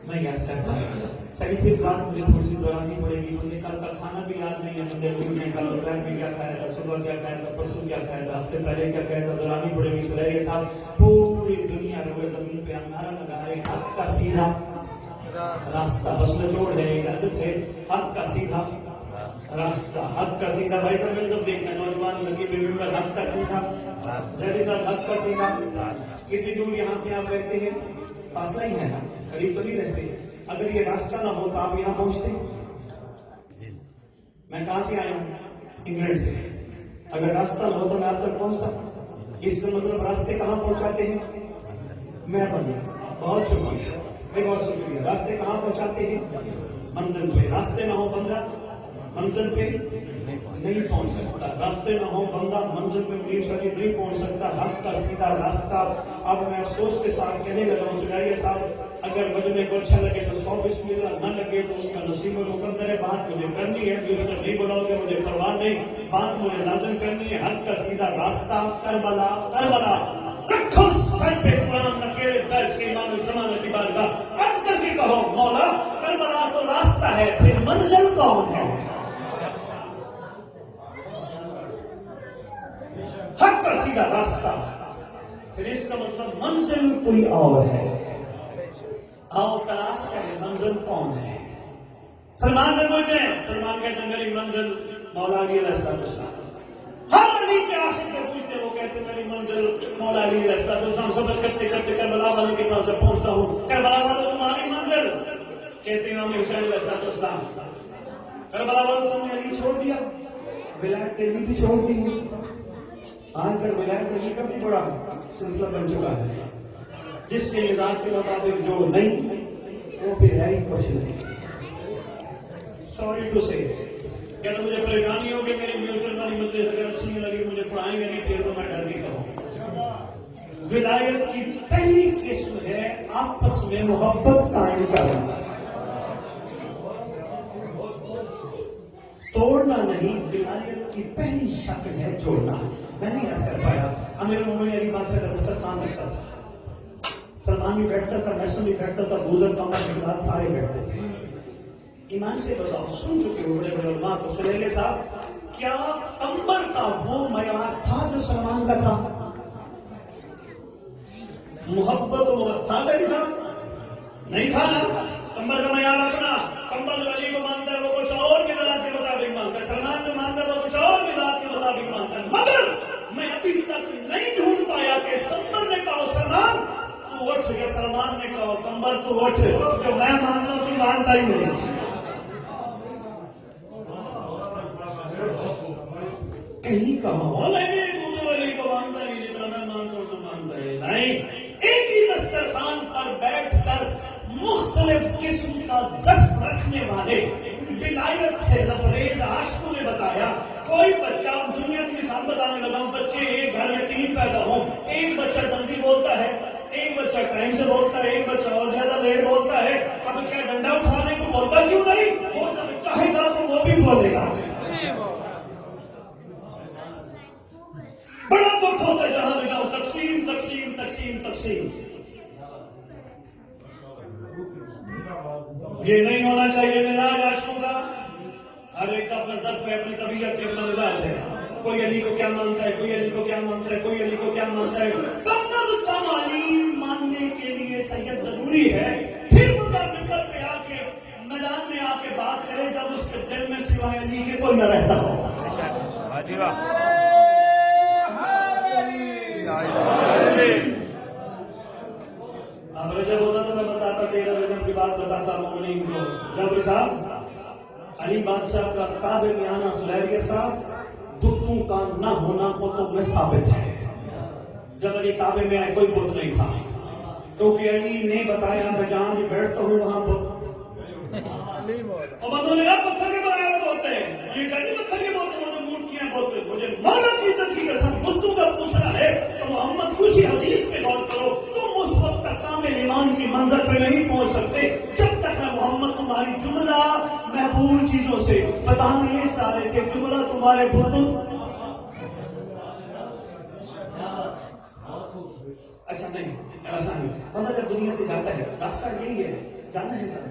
میں یاد کرتا ہوں چلیے پھر بات مجھے تھوڑی سی دہرانی پڑے گی. مجھے کل کا کھانا بھی یاد نہیں ہے, مجھے نے کل دوپہر میں کیا کھایا تھا, صبح کیا کھایا تھا, پرسوں کیا کھایا تھا, ہفتے پہلے کیا کھایا تھا, دہرانی پڑے گی. سلیہ صاحب پوری دنیا روئے زمین پہ انگارا لگا رہے, حق کا سیدھا راستہ, بس نچوڑ ہے, اجازت ہے, حق کا سیدھا راستہ, حق کا سیدھا. بھائی صاحب جب دیکھنا نوجوان لڑکی پہ ممبر حق کا سیدھا, جیسے صاحب حق کا سیدھا. کتنی دور یہاں سے آپ رہتے ہیں؟ فاصلہ ہی ہے نا, قریب تو نہیں رہتے. اگر یہ راستہ نہ ہو تو آپ یہاں پہنچتے. میں کہاں سے آیا ہوں؟ انگلینڈ سے. اگر راستہ نہ ہو تو میں آپ تک پہنچتا. اس کا مطلب راستے کہاں پہنچاتے ہیں؟ میں بہت شکریہ, بہت شکریہ. راستے کہاں پہنچاتے ہیں؟ منزل پہ. راستے نہ ہو بندہ منزل پہ نہیں پہنچ سکتا. راستے نہ ہو بندہ منزل پہ نہیں پہنچ سکتا. حق کا سیدھا راستہ. اب میں افسوس کے ساتھ کہنے لگا ہوں سنائیے صاحب, اگر بجنے کو اچھا لگے تو 100 بسم اللہ, نہ لگے تو ان کا نصیب و مقدر ہے. بات مجھے کرنی ہے, جس کو نہیں بلاؤ گے مجھے پرواہ نہیں, بات مجھے لازم کرنی ہے. حق کا سیدھا راستہ. کربلا کربلا رکھو سر پہ قرآن اکیلے بیٹھ کے امام زمانہ کی بارگاہ عرض کر کے کہو مولا کربلا تو راستہ ہے, پھر منزل کون ہے؟ حق کا سیدھا راستہ, پھر اس کا مطلب منزل کوئی اور ہے. آؤ تلاش کریں منزل کون ہے. سلمان سے پوچھتے ہیں, سلمان کہتے ہیں میری منزل مولا علی علیہ السلام. ہر علی کے آخر سے پوچھتے ہیں, وہ کہتے ہیں میری منزل مولا علی علیہ السلام. سفر کرتے کرتے کربلا والے کے پاس جب پہنچتا ہوں, کربلا والے تمہاری منزل؟ کہتے ہیں امام حسین علیہ السلام. کربلا والے تم نے علی چھوڑ دیا, ولایت علی بھی چھوڑ دی. آج کل ولایت علی کا بھی بڑا سلسلہ بن چکا ہے, جس کے مزاج کے مطابق جو نہیں وہ پھر ہے ہی کچھ نہیں. سوری ٹو سے کہتا مجھے پریشانی ہوگی میری میوزک والی مجلس اگر اچھی نہیں لگی مجھے پڑھائیں گے نہیں پھر تو میں ڈر نہیں کہوں. ولایت کی پہلی قسم ہے آپس میں محبت قائم کرنا، توڑنا نہیں. ولایت کی پہلی شکل ہے جوڑنا. میں نہیں ایسا کر پایا. امیر المومنین علی بادشاہ کا دسترخوان رکھتا تھا، سلمان بھی بیٹھتا تھا، محسن بھی بیٹھتا تھا، بوزر کمر کے بعد سارے بیٹھتے تھے. ایمان سے بتاؤ، سن چکے ہو بڑے بڑے علماء کو، سلیلے صاحب، کیا کمبر کا وہ معیار تھا جو سلمان کا تھا؟ محبت و محبت تھا صاحب نہیں تھا نا. کمبر کا معیار اپنا. کمبر جو علی کو مانتا ہے وہ کچھ اور کی ذات کے مطابق مانتا ہے، سلمان جو مانتا ہے وہ کچھ اور کی ذات کے مطابق مانتا ہے. مگر میں ابھی تک نہیں ڈھونڈ پایا کہ کمبر نے کہا سلمان تو اٹھ، یا سلمان نے کہا کمبر تو اٹھ. جو میں مانتا ہوں تو مانتا ہی نہیں. کہیں کہا علی کو مانتا نہیں جتنا میں مانتا ہوں تو مانتا ہے نہیں. ایک ہی دسترخوان پر بیٹھ کر مختلف قسم کا ضبط رکھنے والے ولایت سے لبریز عاشقوں نے بتایا. کوئی بچہ دنیا کی مثال بتانے لگا ہوں، بچے ایک گھر میں 3 پیدا ہوں. ایک بچہ جلدی بولتا ہے، ایک بچہ ٹائم سے بولتا ہے، ایک بچہ اور زیادہ لیٹ بولتا ہے. اب کیا ڈنڈا اٹھانے کو بولتا کیوں نہیں؟ وہ جب چاہے گا تو وہ بھی بولے گا. بڑا دکھ ہوتا ہے جہاں بھی جاؤ تقسیم تقسیم تقسیم تقسیم. یہ نہیں ہونا چاہیے مزاج عاشقوں کا. ہر ایک کا اپنا ظرف ہے، اپنی طبیعت کے اپنا مزاج ہے. کوئی علی کو کیا مانتا ہے، کوئی علی کو کیا مانتا ہے، کوئی علی کو کیا مانتا ہے. کم از کم علی ماننے کے لیے سید ضروری ہے. پھر بندہ ممبر پہ آ کے میدان میں آ کے بات کرے جب اس کے دل میں سوائے علی کے کوئی نہ رہتا ہو. اب رجب ہوتا تو میں بتاتا 13 رجب کی بات بتاتا مومنین کو. جب صاحب علی بادشاہ کا کعبے میں آنا سلیریہ صاحب بتوں کا نہ ہونا بتوں میں ثابت ہے. جب علی کعبے میں آئے کوئی بت نہیں تھا، کیونکہ علی نے بتایا میں جہاں بھی بیٹھتا ہوں وہاں بت. اور بندوں نے کہا پتھر کے بنائے ہوئے ہوتے ہیں، یہ چاہیے پتھر کے بولتے ہیں، مورتیاں بولتے. مجھے مولا کی عزت کی قسم بتوں کا پوچھنا ہے تو محمد خوشی حدیث پہ غور کرو. تم اس وقت تک کامل ایمان کی منزل پہ نہیں پہنچ سکتے جب تک میں محمد تمہاری جملہ محبوب چیزوں سے بتانا یہ چاہ رہے تھے. جملہ تمہارے بتوں اچھا نہیں ایسا نہیں. بندہ جب دنیا سے جاتا ہے راستہ یہی ہے، جانا ہے سب.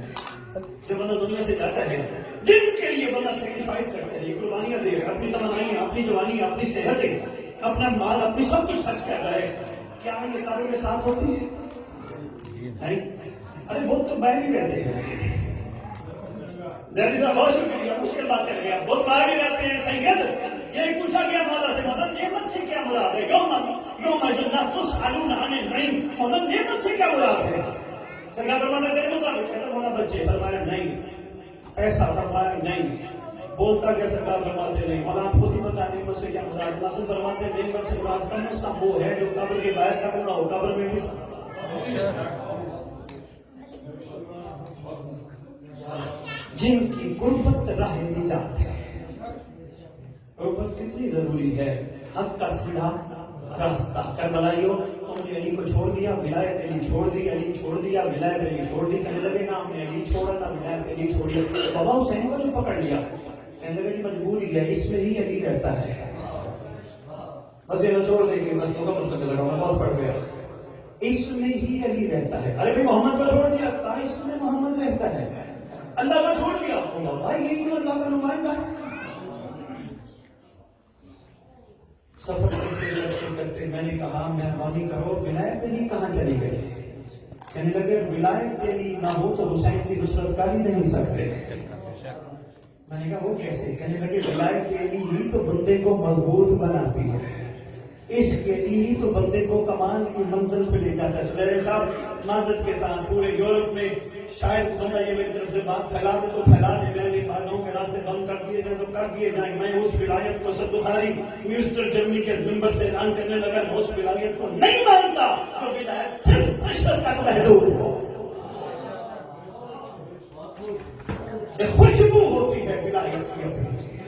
جب بندہ دنیا سے جاتا ہے جن کے لیے بندہ سیکریفائس کرتا ہے، قربانیاں دے، اپنی توانائیاں، اپنی جوانی، اپنی صحتیں، اپنا مال، اپنی سب کچھ خرچ کر رہا ہے، کیا یہ کعبے کے ساتھ ہوتی ہے؟ نہیں. ارے وہ تو باہر ہی رہتے ہیں. زیادہ صاحب بہت شکریہ، مشکل بات کر گیا. بہت باہر ہی رہتے ہیں. سید یہ پوچھا گیا مولا سے مدد نعمت سے کیا مراد ہے؟ یوم تسألون عن النعیم، مدد نعمت سے کیا مراد ہے؟ سرکار فرماتا تیرے مطابق کہتا مولا بچے، فرمایا نہیں. ایسا فرمایا نہیں. بولتا کہ سرکار فرماتے نہیں. مولا آپ خود ہی بتا نعمت سے کیا مراد؟ ناصر فرماتے نعمت سے مراد کم از کم وہ ہے جو قبر کے باہر کا نہ ہو، قبر میں بھی جن کی قربت راہ نجات ہے. قربت کتنی ضروری ہے؟ حق کا سیدھا راستہ. کربلائیوں تم نے علی کو چھوڑ دیا، ولایت علی چھوڑ دی، علی چھوڑ دیا، ولایت علی چھوڑ دی. کہنے لگے نا ہم نے علی چھوڑا تھا، ولایت علی چھوڑی. بابا حسین کو جو پکڑ لیا کہنے لگے جی مجبوری ہے، اس میں ہی علی رہتا ہے. بس یہ نہ چھوڑ دیں گے، بس تو کا مطلب لگا میں بہت پڑھ گیا. اس میں ہی علی رہتا ہے. ارے بھائی محمد کو چھوڑ دیا، کہا اس میں محمد رہتا ہے. اللہ کو چھوڑ دیا، بھائی یہی تو اللہ کا نمائندہ ہے. سفر کرتے میں نے کہا مہربانی کرو ولایت علی کہاں چلی گئی؟ کہنے لگے ولایت علی نہ ہو تو حسین کی نصرت کر ہی نہیں سکتے. میں نے کہا وہ کیسے؟ کہنے لگے ولایت علی ہی تو بندے کو مضبوط بناتی ہے، اس کے لیے تو بندے کو کمال کی منزل پہ لے جاتا ہے. سلیرے صاحب معذرت کے ساتھ پورے یورپ میں شاید بندہ یہ میری طرف سے بات پھیلا دے تو پھیلا دے، میں نے باتوں کے راستے بند کر دیے جائیں تو کر دیے جائیں. میں اس ولایت کو سب بخاری میوسٹر جرمنی کے ممبر سے اعلان کرنے لگا میں اس ولایت کو نہیں مانتا جو ولایت صرف عشق تک محدود ہو. خوشبو ہوتی ہے ولایت کی اپنی.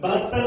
72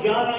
11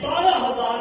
12,000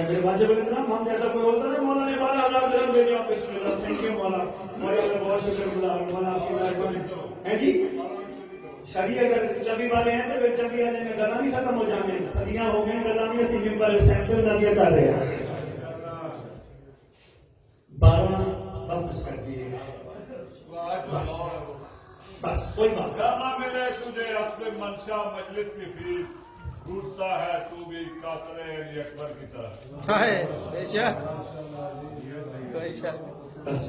میرے واجب الکرام ہم جیسا کوئی ہوتا ہے مولا نے 12,000 درہم دے دیا بسم اللہ تھینک یو مولا مولا کا بہت شکر گزار مولا آپ کی مہربانی ہے جی شادی اگر چبی والے ہیں تو چبی والے میں گلا بھی ختم ہو جانے صدیاں ہو گئی گلا بھی اسی ممبر حسین پہ دادیا کر رہے ہیں 12 واپس کر دیے بس کوئی بات کہاں ملے تجھے اصل منشا مجلس کی فیس ڈوبتا ہے تو بھی قاتل علی اکبر کی طرح بس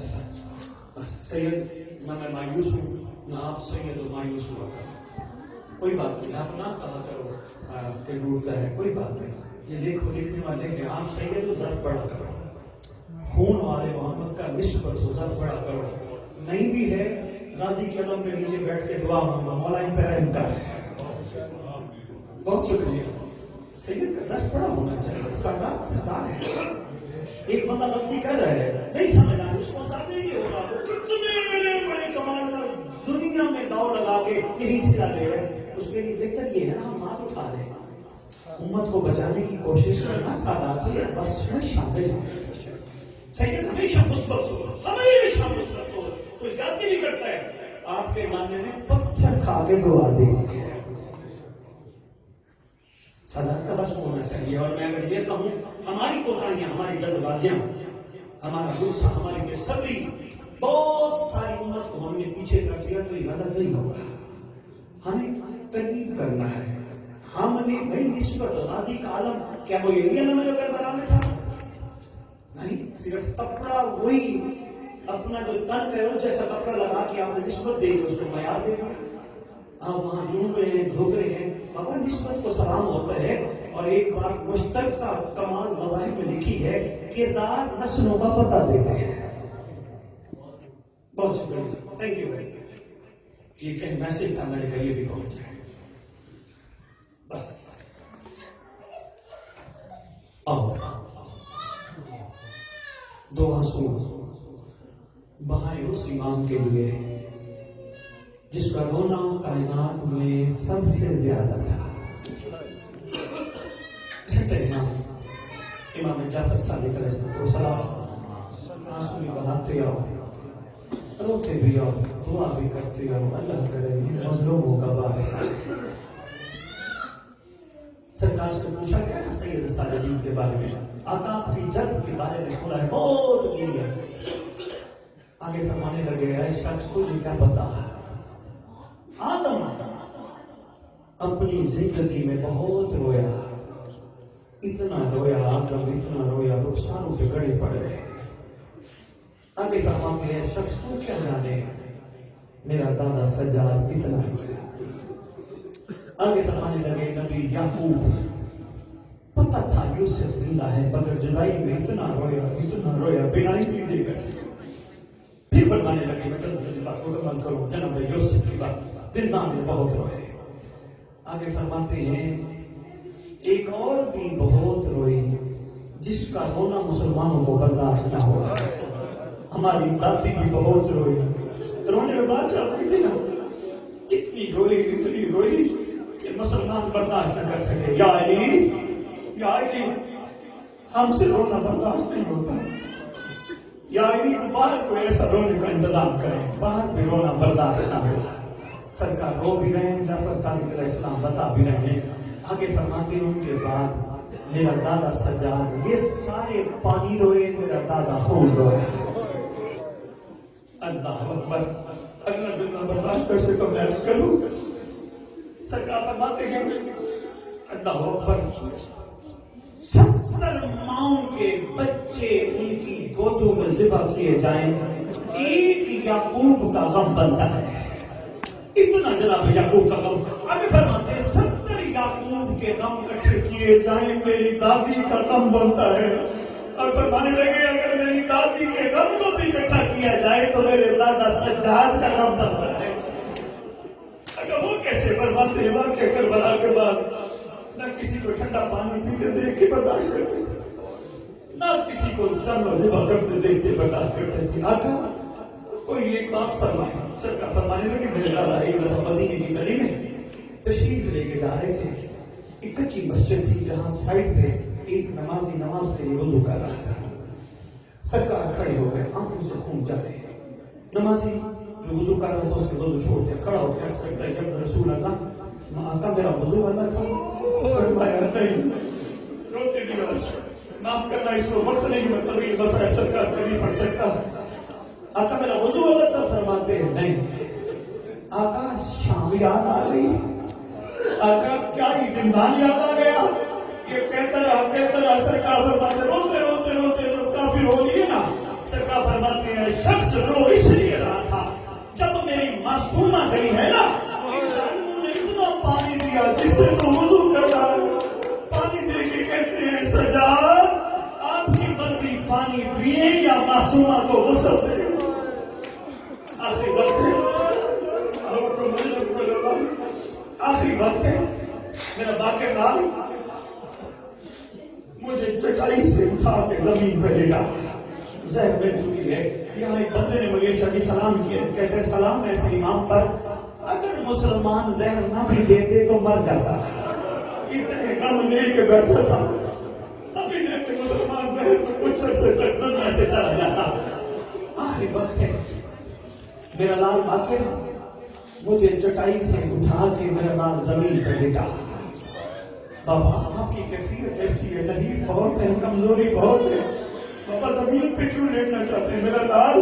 بس سید نہ میں مایوس ہوں نہ آپ سید و مایوس ہوا کرو کوئی بات نہیں آپ نہ کہا کرو کہ ڈوبتا ہے کوئی بات نہیں یہ لکھو لکھنے والے کہ آپ سید و ضرب پڑھا کرو خون والے محمد کا نسبت و ضرب پڑھا کرو نہیں بھی ہے غازی کے قدم کے نیچے بیٹھ کے دعا مانگو مولا ان پہ رحم کر بہت شکریہ سید کا ضرب پڑھا ہونا چاہیے سردار سردار ہے ایک بندہ غلطی کر رہا ہے نہیں سمجھ آ اس کو اندازہ نہیں ہو رہا وہ کتنے بڑے کمال کا دنیا میں داؤ لگا کے یہی سلا دے رہے اس کے لیے بہتر یہ ہے نا ہم ہاتھ اٹھا لیں امت کو بچانے کی کوشش کرنا سادات ہے بس میں شامل ہوں سید ہمیشہ مثبت سوچو ہمیشہ مثبت ہو کوئی زیادتی نہیں کرتا ہے آپ کے نانے نے پتھر کھا کے دعا دی صداقت کا بس ہونا چاہیے اور میں اگر یہ کہوں ہماری کوتاہیاں ہماری جلد بازیاں ہمارا غصہ ہماری بے صبری بہت ساری امت کو ہم نے پیچھے کر دیا تو یہ غلط نہیں ہوگا ہمیں قریب کرنا ہے ہم نے نئی نسبت غازی کا عالم کیا وہ یہی علم جو کربلا میں تھا نہیں صرف کپڑا وہی اپنا جو تن ہے اس جیسا کپڑا لگا کے آپ نے نسبت دے دی اس کو معیار دے دی آپ وہاں جھوم رہے ہیں جھوک رہے ہیں مگر نسبت کو سلام ہوتا ہے اور ایک بار مشترکہ کمال مذاہب میں لکھی ہے کردار نسلوں کا پتہ دیتے ہیں بہت شکریہ تھینک یو ویری مچ یہ کہ میسج تھا میں نے کہا یہ بھی پہنچا بس آؤ دو آنسو بہائے اس امام کے لیے جس کا رونا کائنات میں سب سے زیادہ تھا چھٹے امام جعفر صادق علیہ السلام آنسو بھی بہاتے آؤ روتے بھی آؤ دعا بھی کرتے آؤ اللہ کرے ان مظلوموں کا باعث سرکار سے پوچھا گیا سید سالدین کے بارے میں آقا آپ کی جد کے بارے میں سنا ہے بہت گری ہے آگے فرمانے لگے اے شخص کو یہ کیا پتا آدم اپنی زندگی میں بہت رویا اتنا رویا آدم اتنا رویا رخساروں کے گڑے پڑ گئے آگے فرماتے ہیں شخص کو کیا جانے میرا دادا سجاد اتنا رویا آگے فرمانے لگے نبی یعقوب پتہ تھا یوسف زندہ ہے مگر جدائی میں اتنا رویا بینائی بھی دے کر پھر فرمانے لگے میں جلد بات کو کمال کروں جناب یوسف کی بات زندہ میں بہت روئے آگے فرماتے ہیں ایک اور بھی بہت روئی جس کا رونا مسلمانوں کو برداشت نہ ہوا ہماری دادی بھی بہت روئی رونے میں بات چل رہی تھی نا اتنی روئی کہ مسلمان برداشت نہ کر سکے یا علی ہم سے رونا برداشت نہیں ہوتا یا علی باہر کوئی ایسا رونے کا انتظام کریں باہر بھی رونا برداشت نہ ہوتا سرکار رو بھی رہے ہیں جعفر صادق علیہ السلام بتا بھی رہے ہیں آگے فرماتے ہیں ان کے بعد میرا دادا سجاد یہ سارے پانی روئے میرا دادا خون روئے اللہ اکبر اگلا جتنا برداشت کر سکو میں عرض کروں سرکار فرماتے ہیں اللہ اکبر 70 ماؤں کے بچے ان کی گودوں میں ذبح کیے جائیں ایک یعقوب کا غم بنتا ہے اتنا جناب یعقوب کا غم آگے فرماتے ہیں 70 یعقوب کے غم اکٹھے کیے جائیں میری دادی کا غم بنتا ہے اور فرمانے لگے اگر میری دادی کے غم کو بھی اکٹھا کیا جائے تو میرے دادا سجاد کا غم بنتا ہے اگر وہ کیسے فرماتے ہیں واقعہ کربلا کے بعد نہ کسی کو ٹھنڈا پانی پیتے دیکھ کے برداشت کرتے تھے نہ کسی کو ذبح کرتے دیکھتے برداشت کرتے تھے آقا کوئی ایک بات فرمائے سرکار فرمانے لگے میرے دادا ایک دفعہ مدینے کی گلی میں تشریف لے کے جا رہے تھے ایک کچی مسجد تھی جہاں سائڈ پہ ایک نمازی نماز کے لیے وضو کر رہا تھا. سرکار کھڑے ہو گئے, آنکھوں سے خون جا رہے ہیں. نمازی جو وضو کر رہا تھا اس نے وضو چھوڑ دیا, کھڑا ہو گیا. سکتا ہے جب رسول اللہ آقا میرا وضو اللہ تھا. فرمایا نہیں, روتے دیا معاف کرنا, اس کو وقت نہیں, مطلب یہ بس ہے سرکار کبھی پڑھ سکتا. آقا میرا وضو اللہ تھا. فرماتے ہیں نہیں. آقا شام یاد آ گئی. آقا کیا یہ زندان یاد آ گیا. یہ کہتا رہا سرکار فرماتے روتے روتے روتے تو کافی رو لیے نا. سرکار فرماتے ہیں شخص رو اس لیے رہا تھا جب میری معصومہ گئی ہے نا, انسانوں نے اتنا پانی دیا جس سے تو وضو کر رہا ہے. پانی دے کے کہتے ہیں سجاد آپ کی مرضی پانی پیے یا معصومہ کو غسل دے. آخری وقت ہے, آخری وقت ہے. میرا باقی لال مجھے چٹائی سے اٹھا کے زمین پہ لیٹا. زہر مل چکی ہے. یہاں ایک بندے نے مجھے شادی سلام کیا, کہتے سلام ایسے امام پر, اگر مسلمان زہر نہ بھی دیتے تو مر جاتا. اتنے غم لے کے بیٹھا تھا, ابھی دیکھتے مسلمان زہر تو کچھ عرصے تک دنیا سے چلا جاتا. آخری وقت ہے. میرا لال باقر مجھے چٹائی سے اٹھا کے میرا لال زمین پہ لیٹا. بابا آپ کی کیفیت ایسی ہے, ضعیف بہت ہے, کمزوری بہت ہے. بابا زمین پہ کیوں لیٹنا چاہتے ہیں؟ میرا لال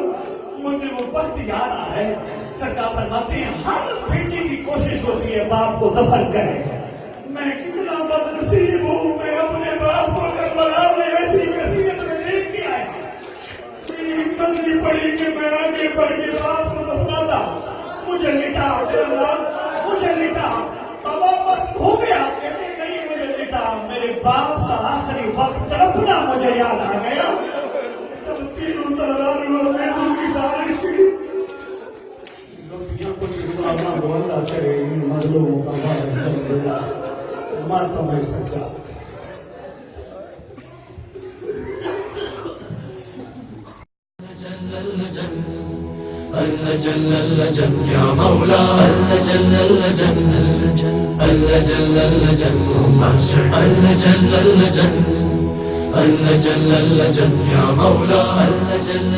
مجھے وہ وقت یاد آ رہا ہے. سرکار فرماتے ہیں ہر بیٹی کی کوشش ہوتی ہے باپ کو دفن کرے. میں کتنا بدنصیب ہوں, میں اپنے باپ کو کربلا میں ایسی کیفیت میں دیکھ کے آیا. میری ہمت نہیں پڑی کہ میں آگے بڑھ کے باپ کو دفناتا. مجھے لٹا میرا لال, مجھے لٹا. بابا بس ہو گیا. کہتے نہیں مجھے لٹا. میرے باپ کا آخری وقت تڑپنا مجھے یاد آ گیا. جب تینوں تلواروں اور نیزوں کی بارش کی, دنیا کو اللہ بولنا کرے ان مظلوموں کا مارتا میں سچا. جل اللجن یا مولا جل اللجن جل اللجن جل اللجن جل اللجن یا مولا جل